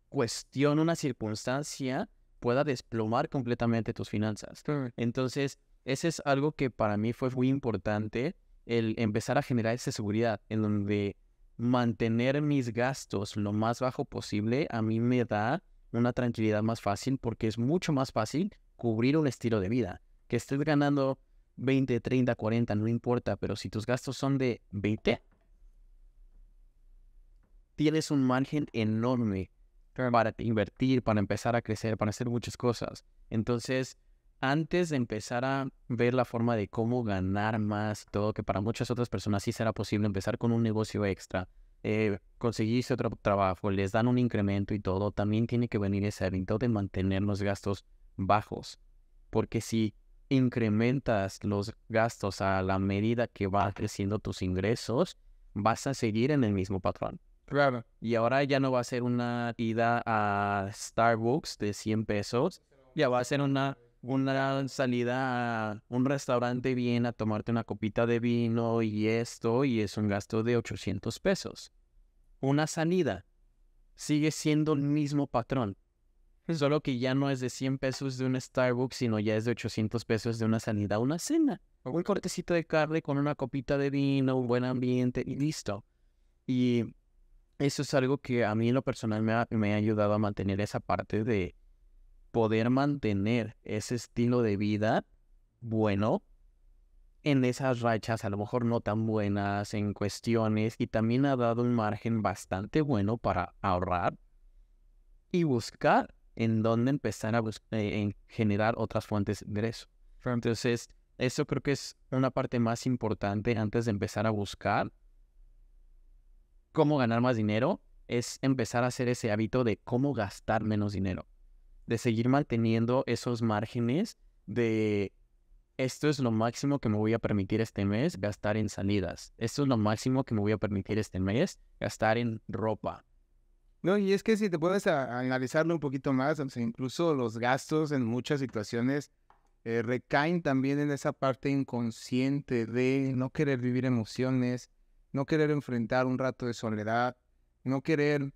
cuestión, una circunstancia pueda desplomar completamente tus finanzas. Entonces, ese es algo que para mí fue muy importante, el empezar a generar esa seguridad, en donde mantener mis gastos lo más bajo posible a mí me da una tranquilidad más fácil, porque es mucho más fácil cubrir un estilo de vida. Que estés ganando 20, 30, 40, no importa, pero si tus gastos son de 20, tienes un margen enorme para invertir, para empezar a crecer, para hacer muchas cosas. Entonces, antes de empezar a ver la forma de cómo ganar más, todo, que para muchas otras personas sí será posible empezar con un negocio extra, conseguirse otro trabajo, les dan un incremento y todo, también tiene que venir ese hábito de mantener los gastos bajos. Porque si incrementas los gastos a la medida que va creciendo tus ingresos, vas a seguir en el mismo patrón. Claro. Y ahora ya no va a ser una ida a Starbucks de 100 pesos, ya va a ser una salida a un restaurante bien a tomarte una copita de vino y esto, y es un gasto de 800 pesos. Una salida sigue siendo el mismo patrón, solo que ya no es de 100 pesos de un Starbucks, sino ya es de 800 pesos de una salida a una cena. Un cortecito de carne con una copita de vino, un buen ambiente y listo. Y eso es algo que a mí en lo personal me ha ayudado a mantener esa parte de poder mantener ese estilo de vida bueno en esas rachas, a lo mejor no tan buenas en cuestiones, y también ha dado un margen bastante bueno para ahorrar y buscar en dónde empezar a en generar otras fuentes de ingreso. Entonces, eso creo que es una parte más importante antes de empezar a buscar cómo ganar más dinero, es empezar a hacer ese hábito de cómo gastar menos dinero, de seguir manteniendo esos márgenes de esto es lo máximo que me voy a permitir este mes gastar en salidas, esto es lo máximo que me voy a permitir este mes gastar en ropa. No, y es que si te puedes analizarlo un poquito más, o sea, incluso los gastos en muchas situaciones recaen también en esa parte inconsciente de no querer vivir emociones, no querer enfrentar un rato de soledad, no querer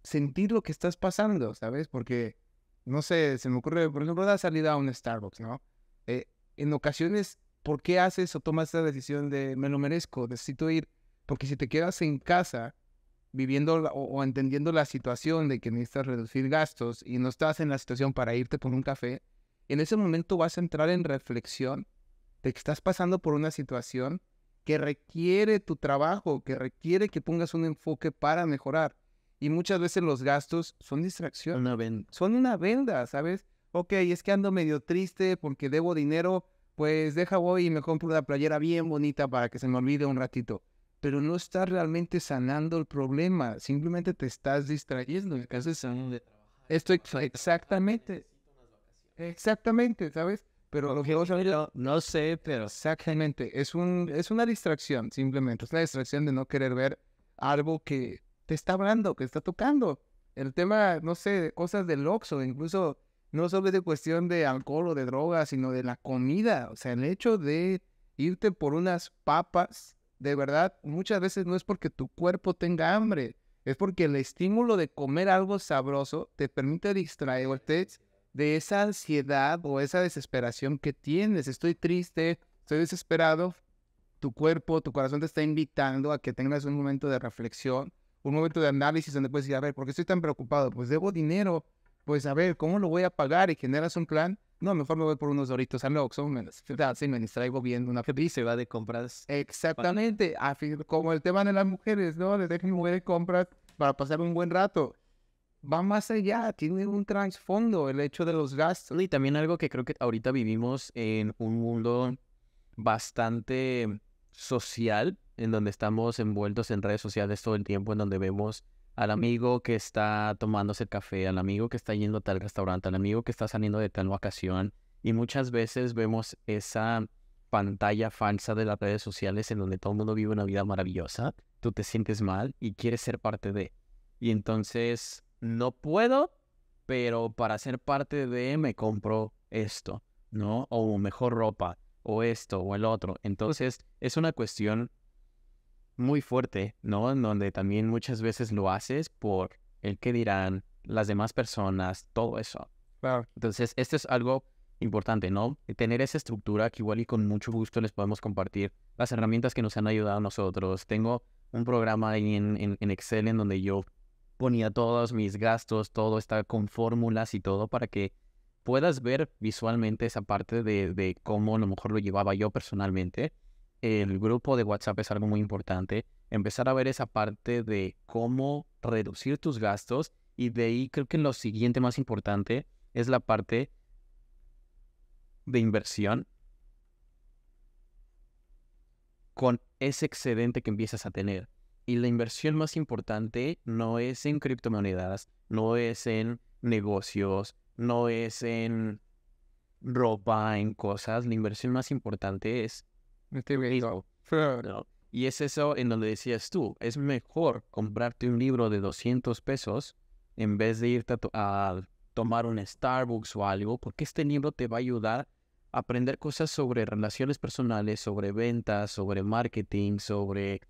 sentir lo que estás pasando, ¿sabes? Porque, no sé, se me ocurre, por ejemplo, la salida a un Starbucks, ¿no? En ocasiones, ¿por qué haces o tomas esa decisión de me lo merezco, necesito ir? Porque si te quedas en casa viviendo o entendiendo la situación de que necesitas reducir gastos y no estás en la situación para irte por un café, en ese momento vas a entrar en reflexión de que estás pasando por una situación que requiere tu trabajo, que requiere que pongas un enfoque para mejorar. Y muchas veces los gastos son distracción. Son una venda, ¿sabes? Ok, es que ando medio triste porque debo dinero, pues voy y me compro una playera bien bonita para que se me olvide un ratito. Pero no estás realmente sanando el problema, simplemente te estás distrayendo. Esto exactamente, ¿sabes? Pero lo que no sé, pero exactamente, es una distracción, simplemente. Es una distracción de no querer ver algo que te está hablando, que está tocando. El tema, no sé, cosas del Oxxo, incluso no solo es de cuestión de alcohol o de drogas, sino de la comida. O sea, el hecho de irte por unas papas, de verdad, muchas veces no es porque tu cuerpo tenga hambre, es porque el estímulo de comer algo sabroso te permite distraerte de esa ansiedad o esa desesperación que tienes. Estoy triste, estoy desesperado. Tu cuerpo, tu corazón te está invitando a que tengas un momento de reflexión, un momento de análisis donde puedes decir, a ver, ¿por qué estoy tan preocupado? Pues debo dinero, pues a ver, ¿cómo lo voy a pagar? Y generas un plan. No, mejor me voy por unos Doritos al Oxxo, sí, me distraigo viendo una y se va de compras. Exactamente, como el tema de las mujeres, ¿no? De dejen mover de compras para pasar un buen rato. Va más allá, tiene un trasfondo el hecho de los gastos. Y también algo que creo que ahorita vivimos en un mundo bastante social, en donde estamos envueltos en redes sociales todo el tiempo, en donde vemos al amigo que está tomándose el café, al amigo que está yendo a tal restaurante, al amigo que está saliendo de tal vacación, y muchas veces vemos esa pantalla falsa de las redes sociales en donde todo el mundo vive una vida maravillosa, tú te sientes mal y quieres ser parte de. Y entonces no puedo, pero para ser parte de me compro esto, ¿no? O mejor ropa, o esto, o el otro. Entonces es una cuestión muy fuerte, ¿no? En donde también muchas veces lo haces por el qué dirán las demás personas, todo eso. Claro. Entonces, esto es algo importante, ¿no? Tener esa estructura que igual y con mucho gusto les podemos compartir las herramientas que nos han ayudado a nosotros. Tengo un programa ahí en Excel en donde yo ponía todos mis gastos, todo está con fórmulas y todo para que puedas ver visualmente esa parte de cómo a lo mejor lo llevaba yo personalmente. El grupo de WhatsApp es algo muy importante. Empezar a ver esa parte de cómo reducir tus gastos y de ahí creo que lo siguiente más importante es la parte de inversión con ese excedente que empiezas a tener. Y la inversión más importante no es en criptomonedas, no es en negocios, no es en ropa, en cosas. La inversión más importante es mismo, ¿no? Y es eso en donde decías tú, es mejor comprarte un libro de 200 pesos en vez de irte a tomar un Starbucks o algo, porque este libro te va a ayudar a aprender cosas sobre relaciones personales, sobre ventas, sobre marketing, sobre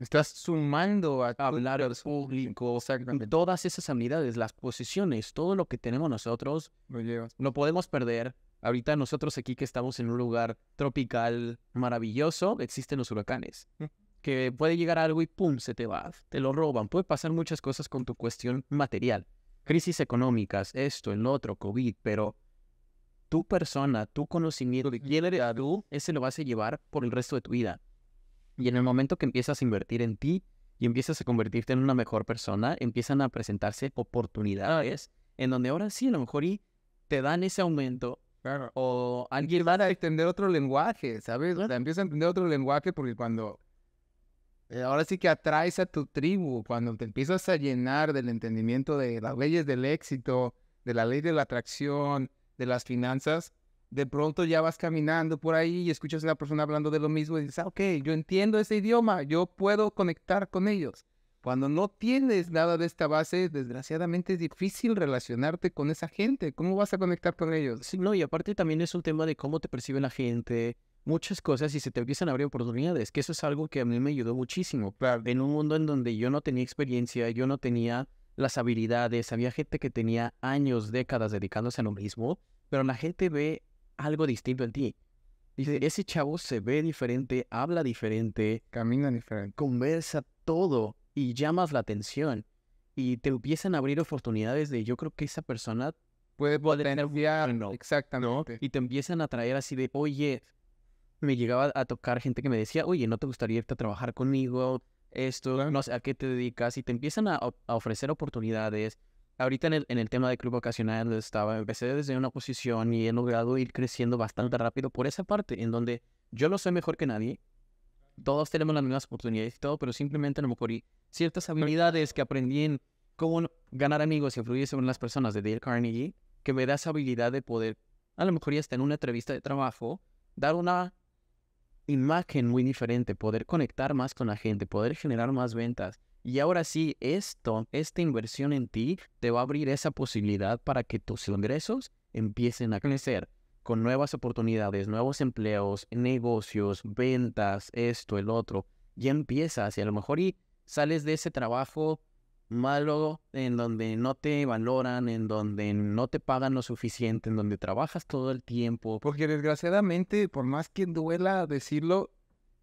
Estás sumando a hablar al público, todas esas habilidades, las posiciones, todo lo que tenemos nosotros, lo llevas. lo podemos perder. Ahorita nosotros aquí que estamos en un lugar tropical maravilloso, existen los huracanes. Que puede llegar algo y ¡pum! Se te va, te lo roban. Puede pasar muchas cosas con tu cuestión material. Crisis económicas, esto, el otro, COVID, pero tu persona, tu conocimiento de quién eres tú, ese lo vas a llevar por el resto de tu vida. Y en el momento que empiezas a invertir en ti y empiezas a convertirte en una mejor persona, empiezan a presentarse oportunidades en donde ahora sí, a lo mejor y te dan ese aumento. Claro. O Alguien va a entender otro lenguaje, ¿sabes? O sea, empieza a entender otro lenguaje porque cuando... ahora sí que atraes a tu tribu, cuando te empiezas a llenar del entendimiento de las leyes del éxito, de la ley de la atracción, de las finanzas, de pronto ya vas caminando por ahí y escuchas a una persona hablando de lo mismo y dices, ok, yo entiendo ese idioma, yo puedo conectar con ellos. Cuando no tienes nada de esta base, desgraciadamente es difícil relacionarte con esa gente. ¿Cómo vas a conectar con ellos? Sí, no, y aparte también es un tema de cómo te percibe la gente, muchas cosas y se te empiezan a abrir oportunidades, que eso es algo que a mí me ayudó muchísimo. Claro. En un mundo en donde yo no tenía experiencia, yo no tenía las habilidades, había gente que tenía años, décadas dedicándose a lo mismo, pero la gente ve algo distinto en ti. Dice, ese chavo se ve diferente, habla diferente, Camina diferente. conversa todo y llamas la atención y te empiezan a abrir oportunidades de yo creo que esa persona Puede tener potenciar, no, exactamente. y te empiezan a traer así de, oye, me llegaba a tocar gente que me decía, oye, ¿no te gustaría irte a trabajar conmigo? Esto, Claro. no sé, ¿a qué te dedicas? Y te empiezan a ofrecer oportunidades. Ahorita en el tema de club vacacional empecé desde una posición y he logrado ir creciendo bastante rápido por esa parte, en donde yo no soy mejor que nadie, todos tenemos las mismas oportunidades y todo, pero simplemente a lo mejor y ciertas habilidades que aprendí en cómo ganar amigos y influir sobre las personas de Dale Carnegie, que me da esa habilidad de poder, a lo mejor ya está en una entrevista de trabajo, dar una imagen muy diferente, poder conectar más con la gente, poder generar más ventas. Y ahora sí, esta inversión en ti te va a abrir esa posibilidad para que tus ingresos empiecen a crecer con nuevas oportunidades, nuevos empleos, negocios, ventas, esto, el otro. Ya empiezas y a lo mejor y sales de ese trabajo malo en donde no te valoran, en donde no te pagan lo suficiente, en donde trabajas todo el tiempo. Porque desgraciadamente, por más que duela decirlo,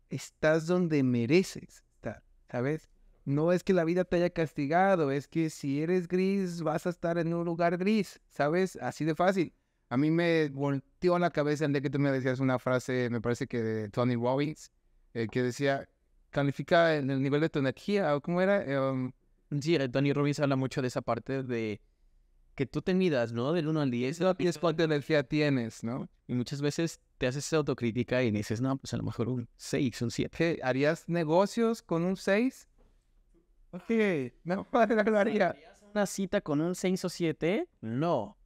estás donde mereces estar, ¿sabes? No es que la vida te haya castigado, es que si eres gris vas a estar en un lugar gris, ¿sabes? Así de fácil. A mí me volteó la cabeza el día que tú me decías una frase, me parece que de Tony Robbins, que decía, califica el nivel de tu energía, o cómo era, Sí, Tony Robbins habla mucho de esa parte de que tú te midas, ¿no? Del 1 al 10. no piensas cuánta energía tienes, ¿no? Y muchas veces te haces esa autocrítica y dices, no, pues a lo mejor un 6, un 7. ¿Qué? ¿Harías negocios con un 6? Ok, no, no lo haría. ¿Una cita con un 6 o 7? No.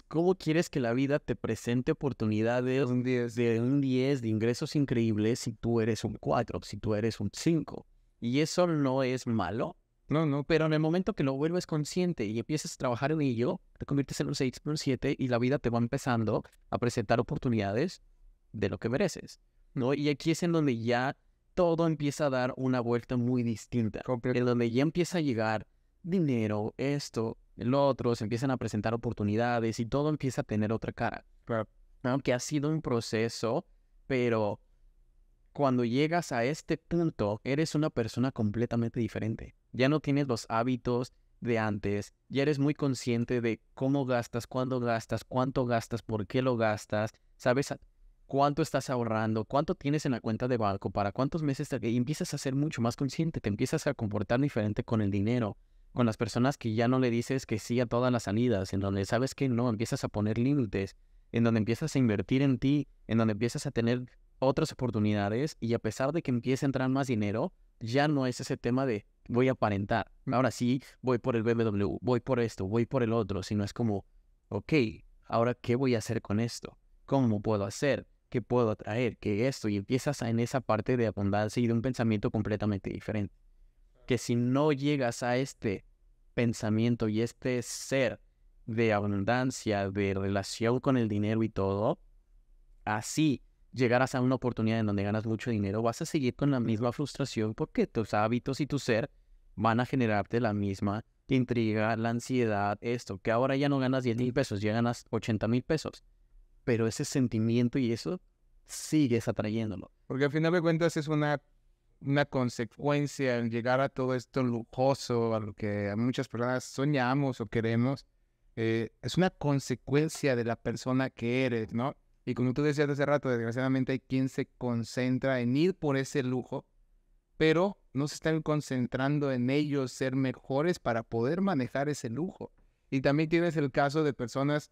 ¿Cómo quieres que la vida te presente oportunidades Un 10. de un 10 de ingresos increíbles si tú eres un 4, si tú eres un 5? Y eso no es malo, No, pero en el momento que lo vuelves consciente y empiezas a trabajar en ello, te conviertes en un 6, un 7 y la vida te va empezando a presentar oportunidades de lo que mereces, ¿no? Y aquí es en donde ya todo empieza a dar una vuelta muy distinta, en donde ya empieza a llegar dinero, esto, el otro, se empiezan a presentar oportunidades y todo empieza a tener otra cara. Claro. Aunque ha sido un proceso, pero cuando llegas a este punto, eres una persona completamente diferente. Ya no tienes los hábitos de antes, ya eres muy consciente de cómo gastas, cuándo gastas, cuánto gastas, por qué lo gastas, sabes cuánto estás ahorrando, cuánto tienes en la cuenta de banco, para cuántos meses, y empiezas a ser mucho más consciente, te empiezas a comportar diferente con el dinero, con las personas que ya no le dices que sí a todas las salidas, en donde sabes que no, empiezas a poner límites, en donde empiezas a invertir en ti, en donde empiezas a tener otras oportunidades y a pesar de que empiece a entrar más dinero, ya no es ese tema de voy a aparentar. Ahora sí, voy por el BMW, voy por esto, voy por el otro, sino es como, ok, ahora ¿qué voy a hacer con esto? ¿Cómo puedo hacer? ¿Qué puedo atraer? ¿Qué esto? Y empiezas en esa parte de abundancia y de un pensamiento completamente diferente. Que si no llegas a este pensamiento y este ser de abundancia, de relación con el dinero y todo, así llegarás a una oportunidad en donde ganas mucho dinero, vas a seguir con la misma frustración porque tus hábitos y tu ser van a generarte la misma intriga, la ansiedad, esto, que ahora ya no ganas 10,000 pesos, ya ganas 80,000 pesos, pero ese sentimiento y eso sigues atrayéndolo. Porque al final de cuentas es una consecuencia el llegar a todo esto lujoso, a lo que a muchas personas soñamos o queremos. Es una consecuencia de la persona que eres, ¿no? Y como tú decías hace rato, desgraciadamente hay quien se concentra en ir por ese lujo, pero no se están concentrando en ellos ser mejores para poder manejar ese lujo. Y también tienes el caso de personas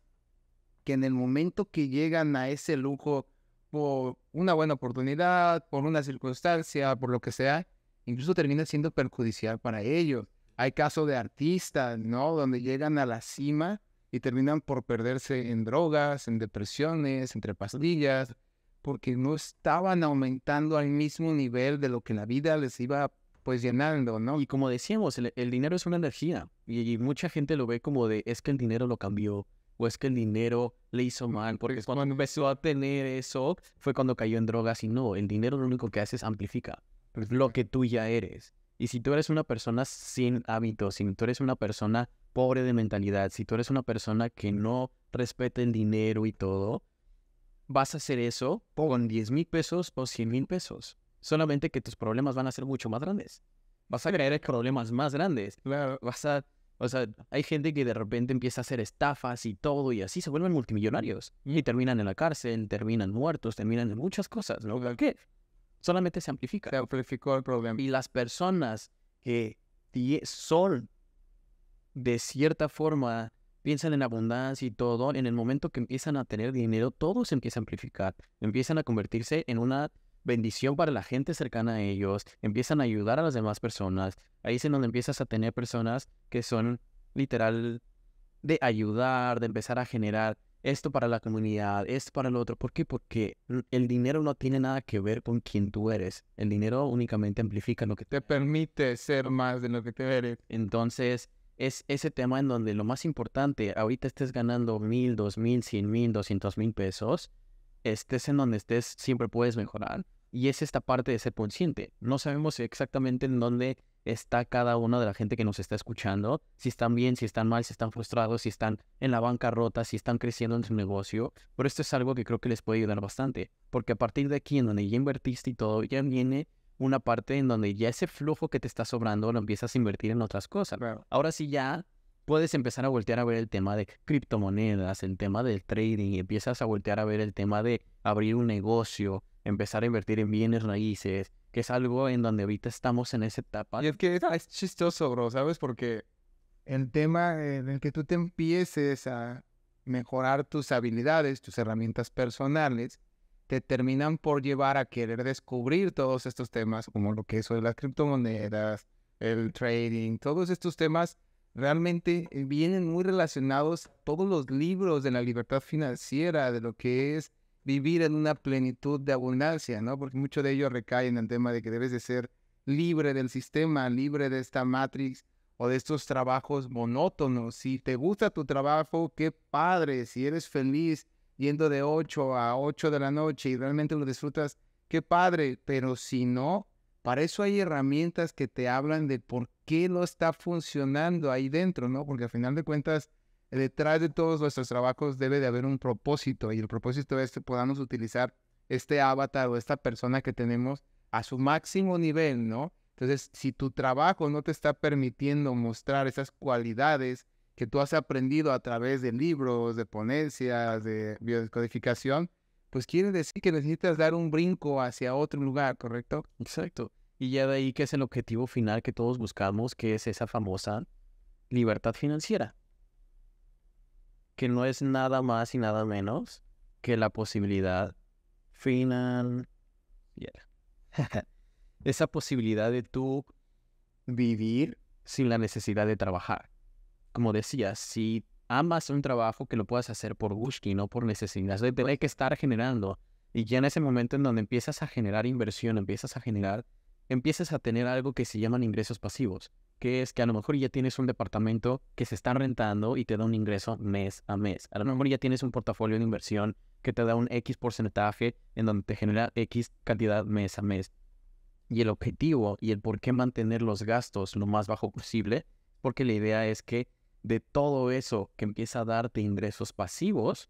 que en el momento que llegan a ese lujo por una buena oportunidad, por una circunstancia, por lo que sea, incluso termina siendo perjudicial para ellos. Hay casos de artistas, ¿no? Donde llegan a la cima y terminan por perderse en drogas, en depresiones, entre pastillas, porque no estaban aumentando al mismo nivel de lo que la vida les iba pues llenando, ¿no? Y como decíamos, el dinero es una energía y mucha gente lo ve como de es que el dinero lo cambió o es que el dinero le hizo mal, porque cuando empezó a tener eso fue cuando cayó en drogas y no, el dinero lo único que hace es amplifica lo que tú ya eres. Y si tú eres una persona sin hábitos, si tú eres una persona pobre de mentalidad, si tú eres una persona que no respeta el dinero y todo, vas a hacer eso con 10,000 pesos o 100,000 pesos. Solamente que tus problemas van a ser mucho más grandes. Vas a crear problemas más grandes. Claro. O sea, hay gente que de repente empieza a hacer estafas y todo y así se vuelven multimillonarios. Y terminan en la cárcel, terminan muertos, terminan en muchas cosas, ¿no? ¿Por qué? Solamente se amplifica. Se amplificó el problema. Y las personas que son de cierta forma, piensan en abundancia y todo, en el momento que empiezan a tener dinero, todo se empieza a amplificar. Empiezan a convertirse en una bendición para la gente cercana a ellos, empiezan a ayudar a las demás personas. Ahí es en donde empiezas a tener personas que son literal de ayudar, de empezar a generar esto para la comunidad, esto para el otro. ¿Por qué? Porque el dinero no tiene nada que ver con quién tú eres. El dinero únicamente amplifica lo que te permite ser más de lo que te eres. Entonces, es ese tema en donde lo más importante, ahorita estés ganando 1,000, 2,000, 100,000, 200,000 pesos, estés en donde estés, siempre puedes mejorar. Y es esta parte de ser consciente. No sabemos exactamente en dónde está cada una de la gente que nos está escuchando, si están bien, si están mal, si están frustrados, si están en la bancarrota, si están creciendo en su negocio. Pero esto es algo que creo que les puede ayudar bastante, porque a partir de aquí, en donde ya invertiste y todo, ya viene una parte en donde ya ese flujo que te está sobrando lo empiezas a invertir en otras cosas. Claro. Ahora sí ya puedes empezar a voltear a ver el tema de criptomonedas, el tema del trading, y empiezas a voltear a ver el tema de abrir un negocio, empezar a invertir en bienes raíces, que es algo en donde ahorita estamos en esa etapa. Y es que es chistoso, bro, ¿sabes? Porque el tema en el que tú te empieces a mejorar tus habilidades, tus herramientas personales, te terminan por llevar a querer descubrir todos estos temas, como lo que es las criptomonedas, el trading, todos estos temas realmente vienen muy relacionados todos los libros de la libertad financiera, de lo que es vivir en una plenitud de abundancia, ¿no? Porque mucho de ello recae en el tema de que debes de ser libre del sistema, libre de esta matrix o de estos trabajos monótonos. Si te gusta tu trabajo, qué padre. Si eres feliz yendo de 8 a 8 de la noche y realmente lo disfrutas, qué padre. Pero si no, para eso hay herramientas que te hablan de por qué no está funcionando ahí dentro, ¿no? Porque al final de cuentas, detrás de todos nuestros trabajos debe de haber un propósito, y el propósito es que podamos utilizar este avatar o esta persona que tenemos a su máximo nivel, ¿no? Entonces, si tu trabajo no te está permitiendo mostrar esas cualidades que tú has aprendido a través de libros, de ponencias, de biodescodificación, pues quiere decir que necesitas dar un brinco hacia otro lugar, ¿correcto? Exacto. Y ya de ahí que es el objetivo final que todos buscamos, que es esa famosa libertad financiera, que no es nada más y nada menos que la posibilidad financiera. Esa posibilidad de tú vivir sin la necesidad de trabajar. Como decías, si amas un trabajo, que lo puedas hacer por gusto y no por necesidad de tener que estar generando. Y ya en ese momento en donde empiezas a generar inversión, empiezas a tener algo que se llaman ingresos pasivos, que es que a lo mejor ya tienes un departamento que se está rentando y te da un ingreso mes a mes. A lo mejor ya tienes un portafolio de inversión que te da un X porcentaje en donde te genera X cantidad mes a mes. Y el objetivo y el por qué mantener los gastos lo más bajo posible, porque la idea es que de todo eso que empieza a darte ingresos pasivos,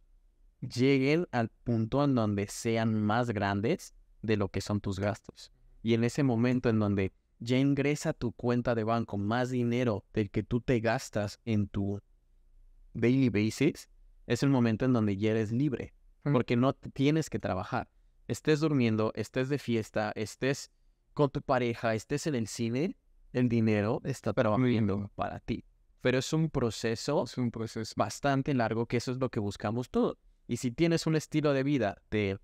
lleguen al punto en donde sean más grandes de lo que son tus gastos. Y en ese momento en donde ya ingresa a tu cuenta de banco más dinero del que tú te gastas en tu daily basis, es el momento en donde ya eres libre, porque no tienes que trabajar. Estés durmiendo, estés de fiesta, estés con tu pareja, estés en el cine, el dinero está trabajando para ti. Pero es un proceso bastante largo, que eso es lo que buscamos todos. Y si tienes un estilo de vida de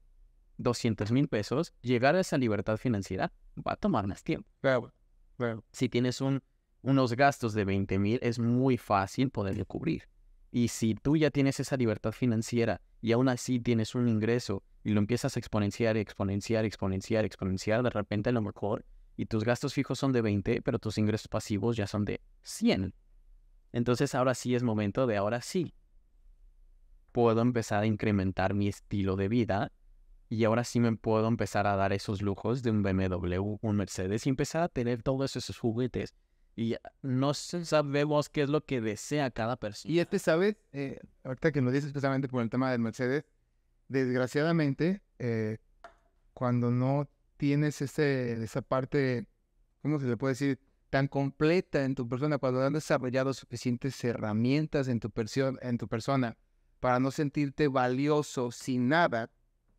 200,000 pesos, llegar a esa libertad financiera va a tomar más tiempo. Claro. Si tienes unos gastos de 20,000, es muy fácil poderlo cubrir. Y si tú ya tienes esa libertad financiera y aún así tienes un ingreso y lo empiezas a exponenciar, de repente a lo mejor, y tus gastos fijos son de 20, pero tus ingresos pasivos ya son de 100. Entonces ahora sí es momento de, ahora sí, puedo empezar a incrementar mi estilo de vida y ahora sí me puedo empezar a dar esos lujos de un BMW, un Mercedes y empezar a tener todos esos juguetes. Y no sabemos qué es lo que desea cada persona. Y ¿sabes? Ahorita que lo dices precisamente por el tema del Mercedes, desgraciadamente, cuando no tienes esa parte, ¿cómo se le puede decir?, tan completa en tu persona, cuando no has desarrollado suficientes herramientas en tu persona para no sentirte valioso sin nada,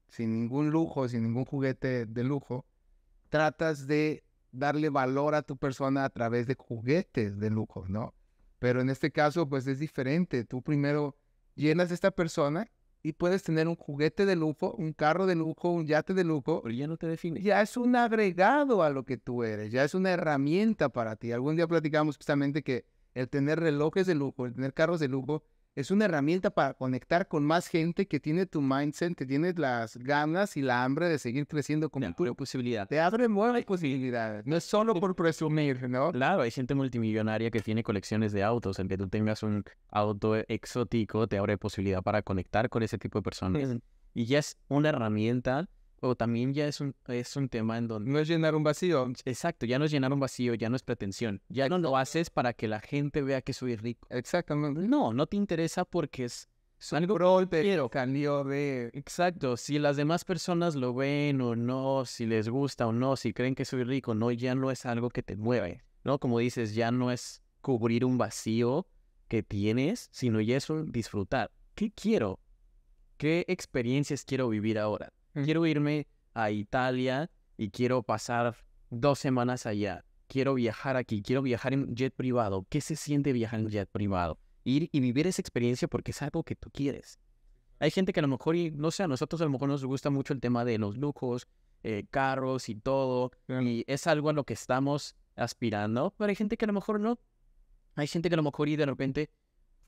sin ningún lujo, sin ningún juguete de lujo, tratas de darle valor a tu persona a través de juguetes de lujo, ¿no? Pero en este caso, pues es diferente. Tú primero llenas a esta persona y puedes tener un juguete de lujo, un carro de lujo, un yate de lujo. Pero ya no te define. Ya es un agregado a lo que tú eres, ya es una herramienta para ti. Algún día platicamos justamente que el tener relojes de lujo, el tener carros de lujo, es una herramienta para conectar con más gente que tiene tu mindset, que tiene las ganas y la hambre de seguir creciendo como tú. Posibilidad. Te abre nuevas posibilidades. No es solo por presumir, ¿no? Claro, hay gente multimillonaria que tiene colecciones de autos. El que tú tengas un auto exótico te abre posibilidad para conectar con ese tipo de personas. Y ya es una herramienta, o también ya es un tema en donde... No es llenar un vacío. Exacto, ya no es llenar un vacío, ya no es pretensión. Ya no lo haces para que la gente vea que soy rico. Exactamente. No te interesa porque es algo que quiero. Exacto, si las demás personas lo ven o no, si les gusta o no, si creen que soy rico, no, ya no es algo que te mueve, ¿no? Como dices, ya no es cubrir un vacío que tienes, sino ya es un disfrutar. ¿Qué quiero? ¿Qué experiencias quiero vivir ahora? Quiero irme a Italia y quiero pasar 2 semanas allá. Quiero viajar aquí, quiero viajar en jet privado. ¿Qué se siente viajar en jet privado? Ir y vivir esa experiencia porque es algo que tú quieres. Hay gente que a lo mejor, y no sé, a nosotros a lo mejor nos gusta mucho el tema de los lujos, carros y todo, y es algo a lo que estamos aspirando, pero hay gente que a lo mejor no. Hay gente que a lo mejor y de repente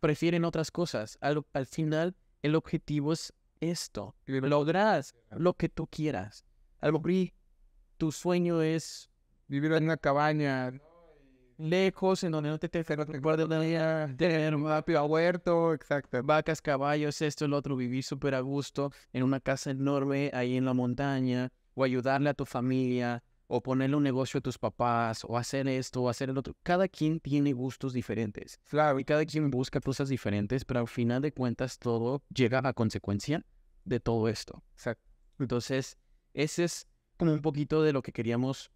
prefieren otras cosas. Al final, el objetivo es esto. Lograr lo que tú quieras. A lo mejor y tu sueño es Vivir en una cabaña, ¿no? lejos, en donde no te recuerdes tener Rápido, huerto, exacto. vacas, caballos, esto, el otro, vivir súper a gusto en una casa enorme ahí en la montaña, o ayudarle a tu familia, o ponerle un negocio a tus papás, o hacer esto, o hacer el otro. Cada quien tiene gustos diferentes. Claro, Y cada quien busca cosas diferentes, pero al final de cuentas todo llega a consecuencia de todo esto. exacto. Entonces, ese es como un poquito de lo que queríamos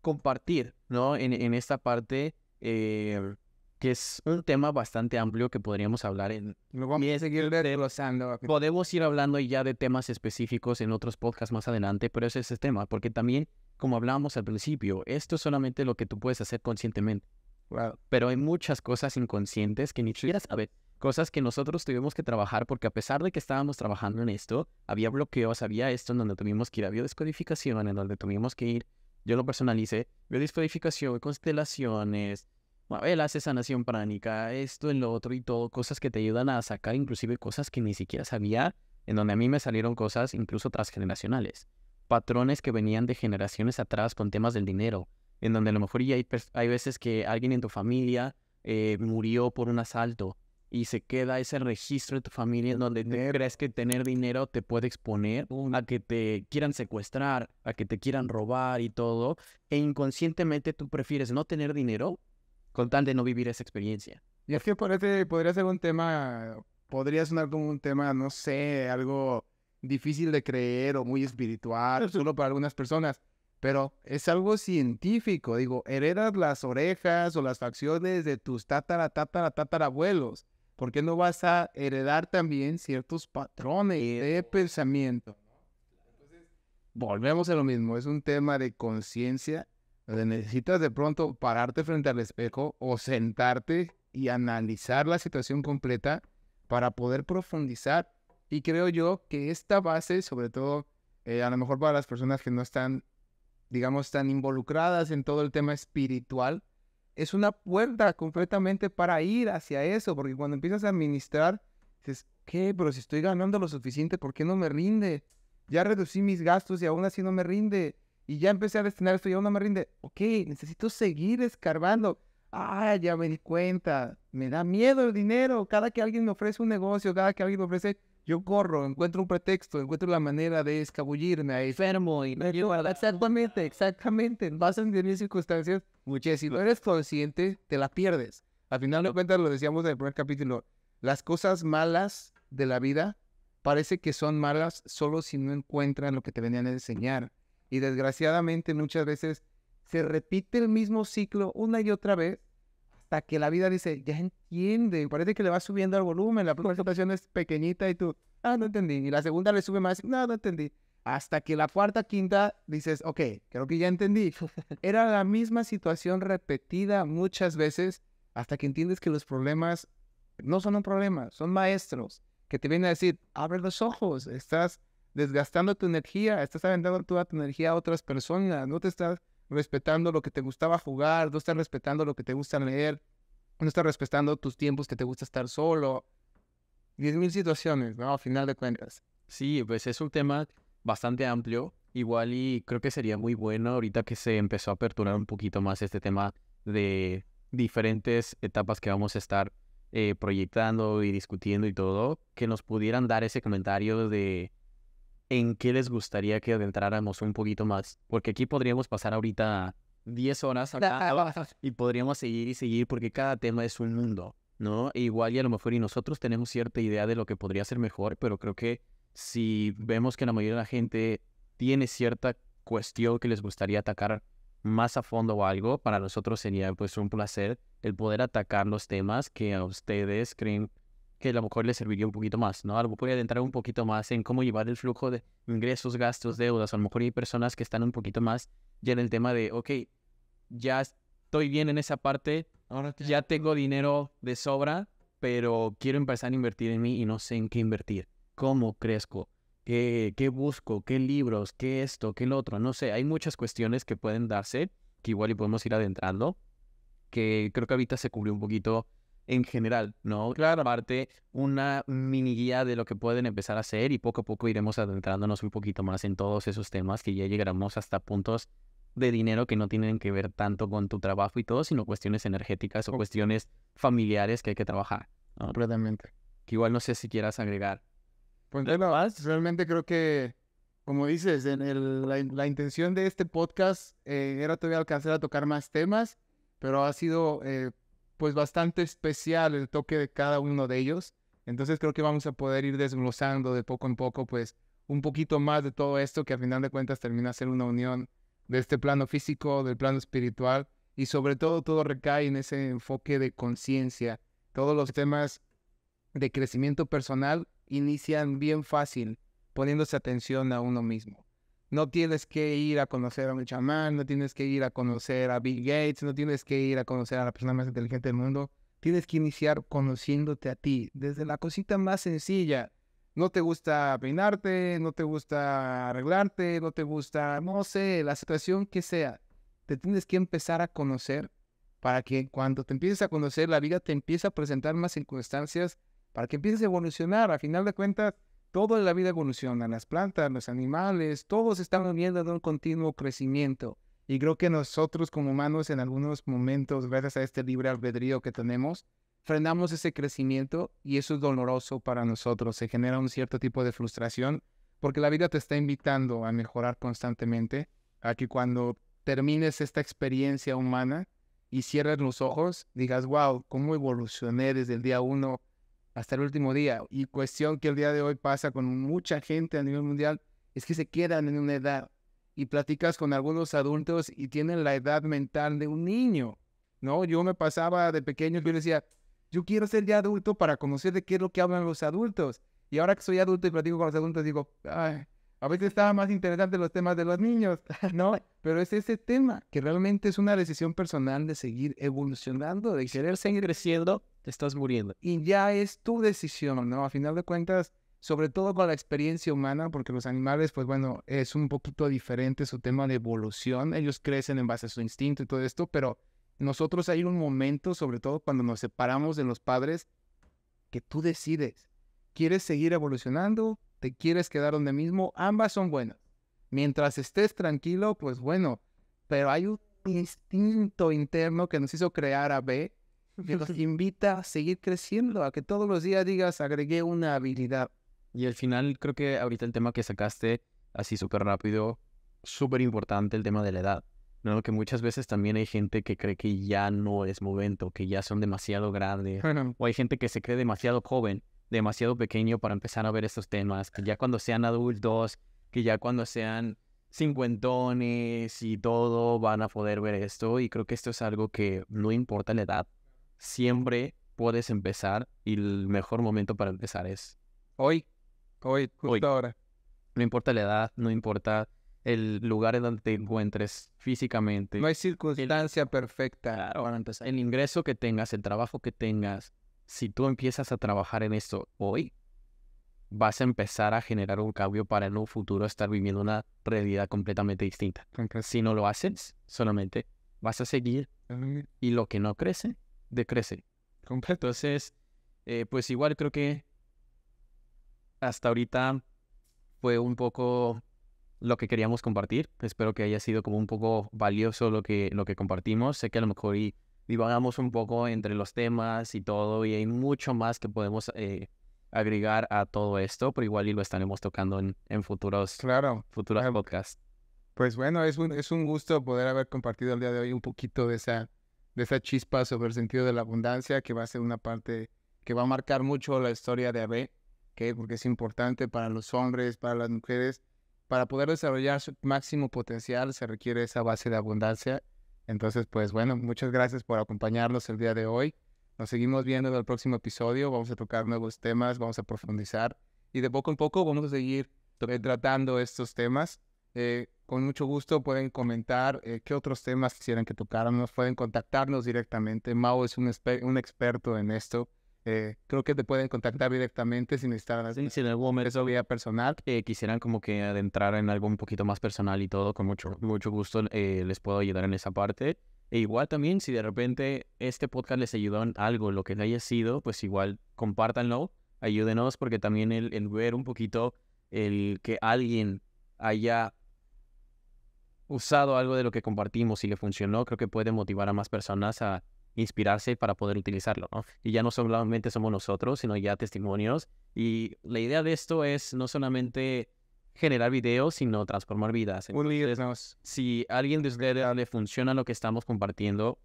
compartir, ¿no? En esta parte, que es un tema bastante amplio que podríamos hablar en... Lo vamos a seguir desglosando. Podemos ir hablando ya de temas específicos en otros podcasts más adelante, pero ese es el tema, porque también, como hablábamos al principio, esto es solamente lo que tú puedes hacer conscientemente. Wow. Pero hay muchas cosas inconscientes que ni siquiera sabes. Cosas que nosotros tuvimos que trabajar porque a pesar de que estábamos trabajando en esto, había bloqueos, había esto en donde tuvimos que ir a biodescodificación, en donde tuvimos que ir, yo lo personalicé, biodescodificación, constelaciones, hace sanación pránica, esto en lo otro y todo, cosas que te ayudan a sacar inclusive cosas que ni siquiera sabía, en donde a mí me salieron cosas incluso transgeneracionales, patrones que venían de generaciones atrás con temas del dinero, en donde a lo mejor ya hay veces que alguien en tu familia murió por un asalto y se queda ese registro de tu familia en donde te crees que tener dinero te puede exponer a que te quieran secuestrar, a que te quieran robar y todo, e inconscientemente tú prefieres no tener dinero con tal de no vivir esa experiencia. Y es que podría ser un tema, podría sonar como un tema, no sé, algo difícil de creer o muy espiritual, solo para algunas personas, pero es algo científico. Digo, heredas las orejas o las facciones de tus tatarabuelos. ¿Por qué no vas a heredar también ciertos patrones de pensamiento? Entonces, volvemos a lo mismo, es un tema de conciencia, donde necesitas de pronto pararte frente al espejo o sentarte y analizar la situación completa para poder profundizar. Y creo yo que esta base, sobre todo, a lo mejor para las personas que no están, digamos, tan involucradas en todo el tema espiritual, es una puerta completamente para ir hacia eso, porque cuando empiezas a administrar, dices, ¿qué? Pero si estoy ganando lo suficiente, ¿por qué no me rinde? Ya reducí mis gastos y aún así no me rinde. Y ya empecé a destinar esto y aún no me rinde. Ok, necesito seguir escarbando. Ah, ya me di cuenta. Me da miedo el dinero. Cada que alguien me ofrece un negocio, cada que alguien me ofrece, yo corro, encuentro un pretexto, encuentro la manera de escabullirme ahí. Enfermo y exactamente. Vas a vivir circunstancias muchas. Si no eres consciente, te la pierdes. Al final de cuentas, lo decíamos en el primer capítulo, las cosas malas de la vida parece que son malas solo si no encuentran lo que te venían a enseñar. Y desgraciadamente muchas veces se repite el mismo ciclo una y otra vez hasta que la vida dice, ya entiende, parece que le va subiendo el volumen, la primera situación es pequeñita y tú, no entendí. Y la segunda le sube más, no entendí. Hasta que la cuarta, quinta, dices, ok, creo que ya entendí. Era la misma situación repetida muchas veces hasta que entiendes que los problemas no son un problema, son maestros que te vienen a decir, abre los ojos, estás desgastando tu energía, estás aventando toda tu energía a otras personas, no te estás respetando lo que te gustaba jugar, no estás respetando lo que te gusta leer, no estás respetando tus tiempos que te gusta estar solo. 10,000 situaciones, ¿no? Al final de cuentas. Sí, pues es un tema bastante amplio, igual y creo que sería muy bueno ahorita que se empezó a aperturar un poquito más este tema de diferentes etapas que vamos a estar proyectando y discutiendo y todo, que nos pudieran dar ese comentario de en qué les gustaría que adentráramos un poquito más, porque aquí podríamos pasar ahorita 10 horas acá y podríamos seguir y seguir porque cada tema es un mundo, ¿no? E igual y a lo mejor y nosotros tenemos cierta idea de lo que podría ser mejor, pero creo que si vemos que la mayoría de la gente tiene cierta cuestión que les gustaría atacar más a fondo o algo, para nosotros sería pues un placer el poder atacar los temas que a ustedes creen que a lo mejor les serviría un poquito más, ¿no? A lo mejor adentrar un poquito más en cómo llevar el flujo de ingresos, gastos, deudas. A lo mejor hay personas que están un poquito más ya en el tema de, ok, ya estoy bien en esa parte, ahora ya tengo dinero de sobra, pero quiero empezar a invertir en mí y no sé en qué invertir. ¿Cómo crezco? ¿Qué busco? ¿Qué libros? ¿Qué esto? ¿Qué lo otro? No sé, hay muchas cuestiones que pueden darse, que igual y podemos ir adentrando. que creo que ahorita se cubrió un poquito en general, ¿no? Claro. Aparte, una mini guía de lo que pueden empezar a hacer y poco a poco iremos adentrándonos un poquito más en todos esos temas que ya llegaremos hasta puntos de dinero que no tienen que ver tanto con tu trabajo y todo, sino cuestiones energéticas o cuestiones familiares que hay que trabajar, ¿no? Completamente. Que igual no sé si quieras agregar. Pues ¿Algo bueno, más? realmente creo que, como dices, la intención de este podcast era todavía alcanzar a tocar más temas, pero ha sido pues bastante especial el toque de cada uno de ellos. Entonces creo que vamos a poder ir desglosando de poco en poco pues un poquito más de todo esto que al final de cuentas termina ser una unión de este plano físico, del plano espiritual y sobre todo recae en ese enfoque de conciencia. Todos los temas de crecimiento personal inician bien fácil, poniéndose atención a uno mismo. No tienes que ir a conocer a un chamán, no tienes que ir a conocer a Bill Gates, no tienes que ir a conocer a la persona más inteligente del mundo. Tienes que iniciar conociéndote a ti, desde la cosita más sencilla. No te gusta peinarte, no te gusta arreglarte, no te gusta, no sé, la situación que sea. Te tienes que empezar a conocer para que cuando te empieces a conocer, la vida te empiece a presentar más circunstancias para que empieces a evolucionar. A final de cuentas, todo en la vida evoluciona. Las plantas, los animales, todos están viviendo en un continuo crecimiento. Y creo que nosotros como humanos en algunos momentos, gracias a este libre albedrío que tenemos, frenamos ese crecimiento y eso es doloroso para nosotros. Se genera un cierto tipo de frustración porque la vida te está invitando a mejorar constantemente, a que cuando termines esta experiencia humana y cierres los ojos, digas, wow, cómo evolucioné desde el día 1 hasta el último día. Y cuestión que el día de hoy pasa con mucha gente a nivel mundial, es que se quedan en una edad y platicas con algunos adultos y tienen la edad mental de un niño, ¿no? Yo me pasaba de pequeño y yo decía, yo quiero ser ya adulto para conocer de qué es lo que hablan los adultos. Y ahora que soy adulto y platico con los adultos, digo, ay, a veces estaba más interesante los temas de los niños, ¿no? Pero es ese tema que realmente es una decisión personal de seguir evolucionando, de querer seguir creciendo. Te estás muriendo. Y ya es tu decisión, ¿no? A final de cuentas, sobre todo con la experiencia humana, porque los animales, pues bueno, es un poquito diferente su tema de evolución. Ellos crecen en base a su instinto y todo esto, pero nosotros hay un momento, sobre todo cuando nos separamos de los padres, que tú decides. ¿Quieres seguir evolucionando? ¿Te quieres quedar donde mismo? Ambas son buenas. Mientras estés tranquilo, pues bueno, pero hay un instinto interno que nos hizo crear a B, que nos invita a seguir creciendo, a que todos los días digas, agregué una habilidad. Y al final creo que ahorita el tema que sacaste así súper rápido, súper importante el tema de la edad, ¿no? Que muchas veces también hay gente que cree que ya no es momento, que ya son demasiado grandes, Bueno, o hay gente que se cree demasiado joven, demasiado pequeño para empezar a ver estos temas, que ya cuando sean adultos, que ya cuando sean cincuentones y todo van a poder ver esto, y creo que esto es algo que no importa la edad, siempre puedes empezar y el mejor momento para empezar es hoy, justo hoy. ahora. No importa la edad, no importa el lugar en donde te encuentres físicamente. No hay circunstancia perfecta Claro, para empezar. el ingreso que tengas, el trabajo que tengas, si tú empiezas a trabajar en esto hoy, vas a empezar a generar un cambio para en un futuro estar viviendo una realidad completamente distinta. Si no lo haces, solamente vas a seguir y lo que no crece, decrece. Completo. Entonces, pues igual creo que hasta ahorita fue un poco lo que queríamos compartir. Espero que haya sido como un poco valioso lo que compartimos. Sé que a lo mejor divagamos un poco entre los temas y todo, y hay mucho más que podemos agregar a todo esto, pero igual y lo estaremos tocando en futuros Claro. podcasts. Pues bueno, es un gusto poder haber compartido el día de hoy un poquito de esa chispa sobre el sentido de la abundancia, que va a ser una parte que va a marcar mucho la historia de AB, ¿okay? Porque es importante para los hombres, para las mujeres. Para poder desarrollar su máximo potencial se requiere esa base de abundancia. Entonces, pues bueno, muchas gracias por acompañarnos el día de hoy. Nos seguimos viendo en el próximo episodio. Vamos a tocar nuevos temas, vamos a profundizar y de poco en poco vamos a seguir tratando estos temas. Con mucho gusto pueden comentar qué otros temas quisieran que tocáramos. Pueden contactarnos directamente. Mau es un experto en esto. Creo que te pueden contactar directamente sin estar Si en algún momento vía personal. quisieran como que adentrar en algo un poquito más personal y todo, con mucho gusto les puedo ayudar en esa parte. E igual también, si de repente este podcast les ayudó en algo, lo que haya sido, pues igual compártanlo, ayúdenos, porque también el ver un poquito el que alguien haya usado algo de lo que compartimos y le funcionó, creo que puede motivar a más personas a inspirarse para poder utilizarlo, ¿no? Y ya no solamente somos nosotros, sino ya testimonios. Y la idea de esto es no solamente generar videos, sino transformar vidas. Entonces, Unirnos. si a alguien de ustedes le funciona lo que estamos compartiendo,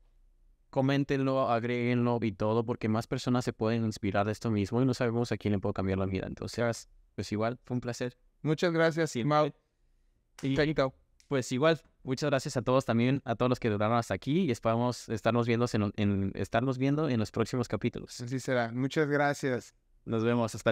coméntenlo, agréguenlo y todo, porque más personas se pueden inspirar de esto mismo y no sabemos a quién le puede cambiar la vida. Entonces, pues igual, fue un placer. Muchas gracias, Mau. Y Perfecto. pues igual, muchas gracias a todos también, a todos los que duraron hasta aquí y esperamos estarnos viendo en los próximos capítulos. Así será. Muchas gracias. Nos vemos hasta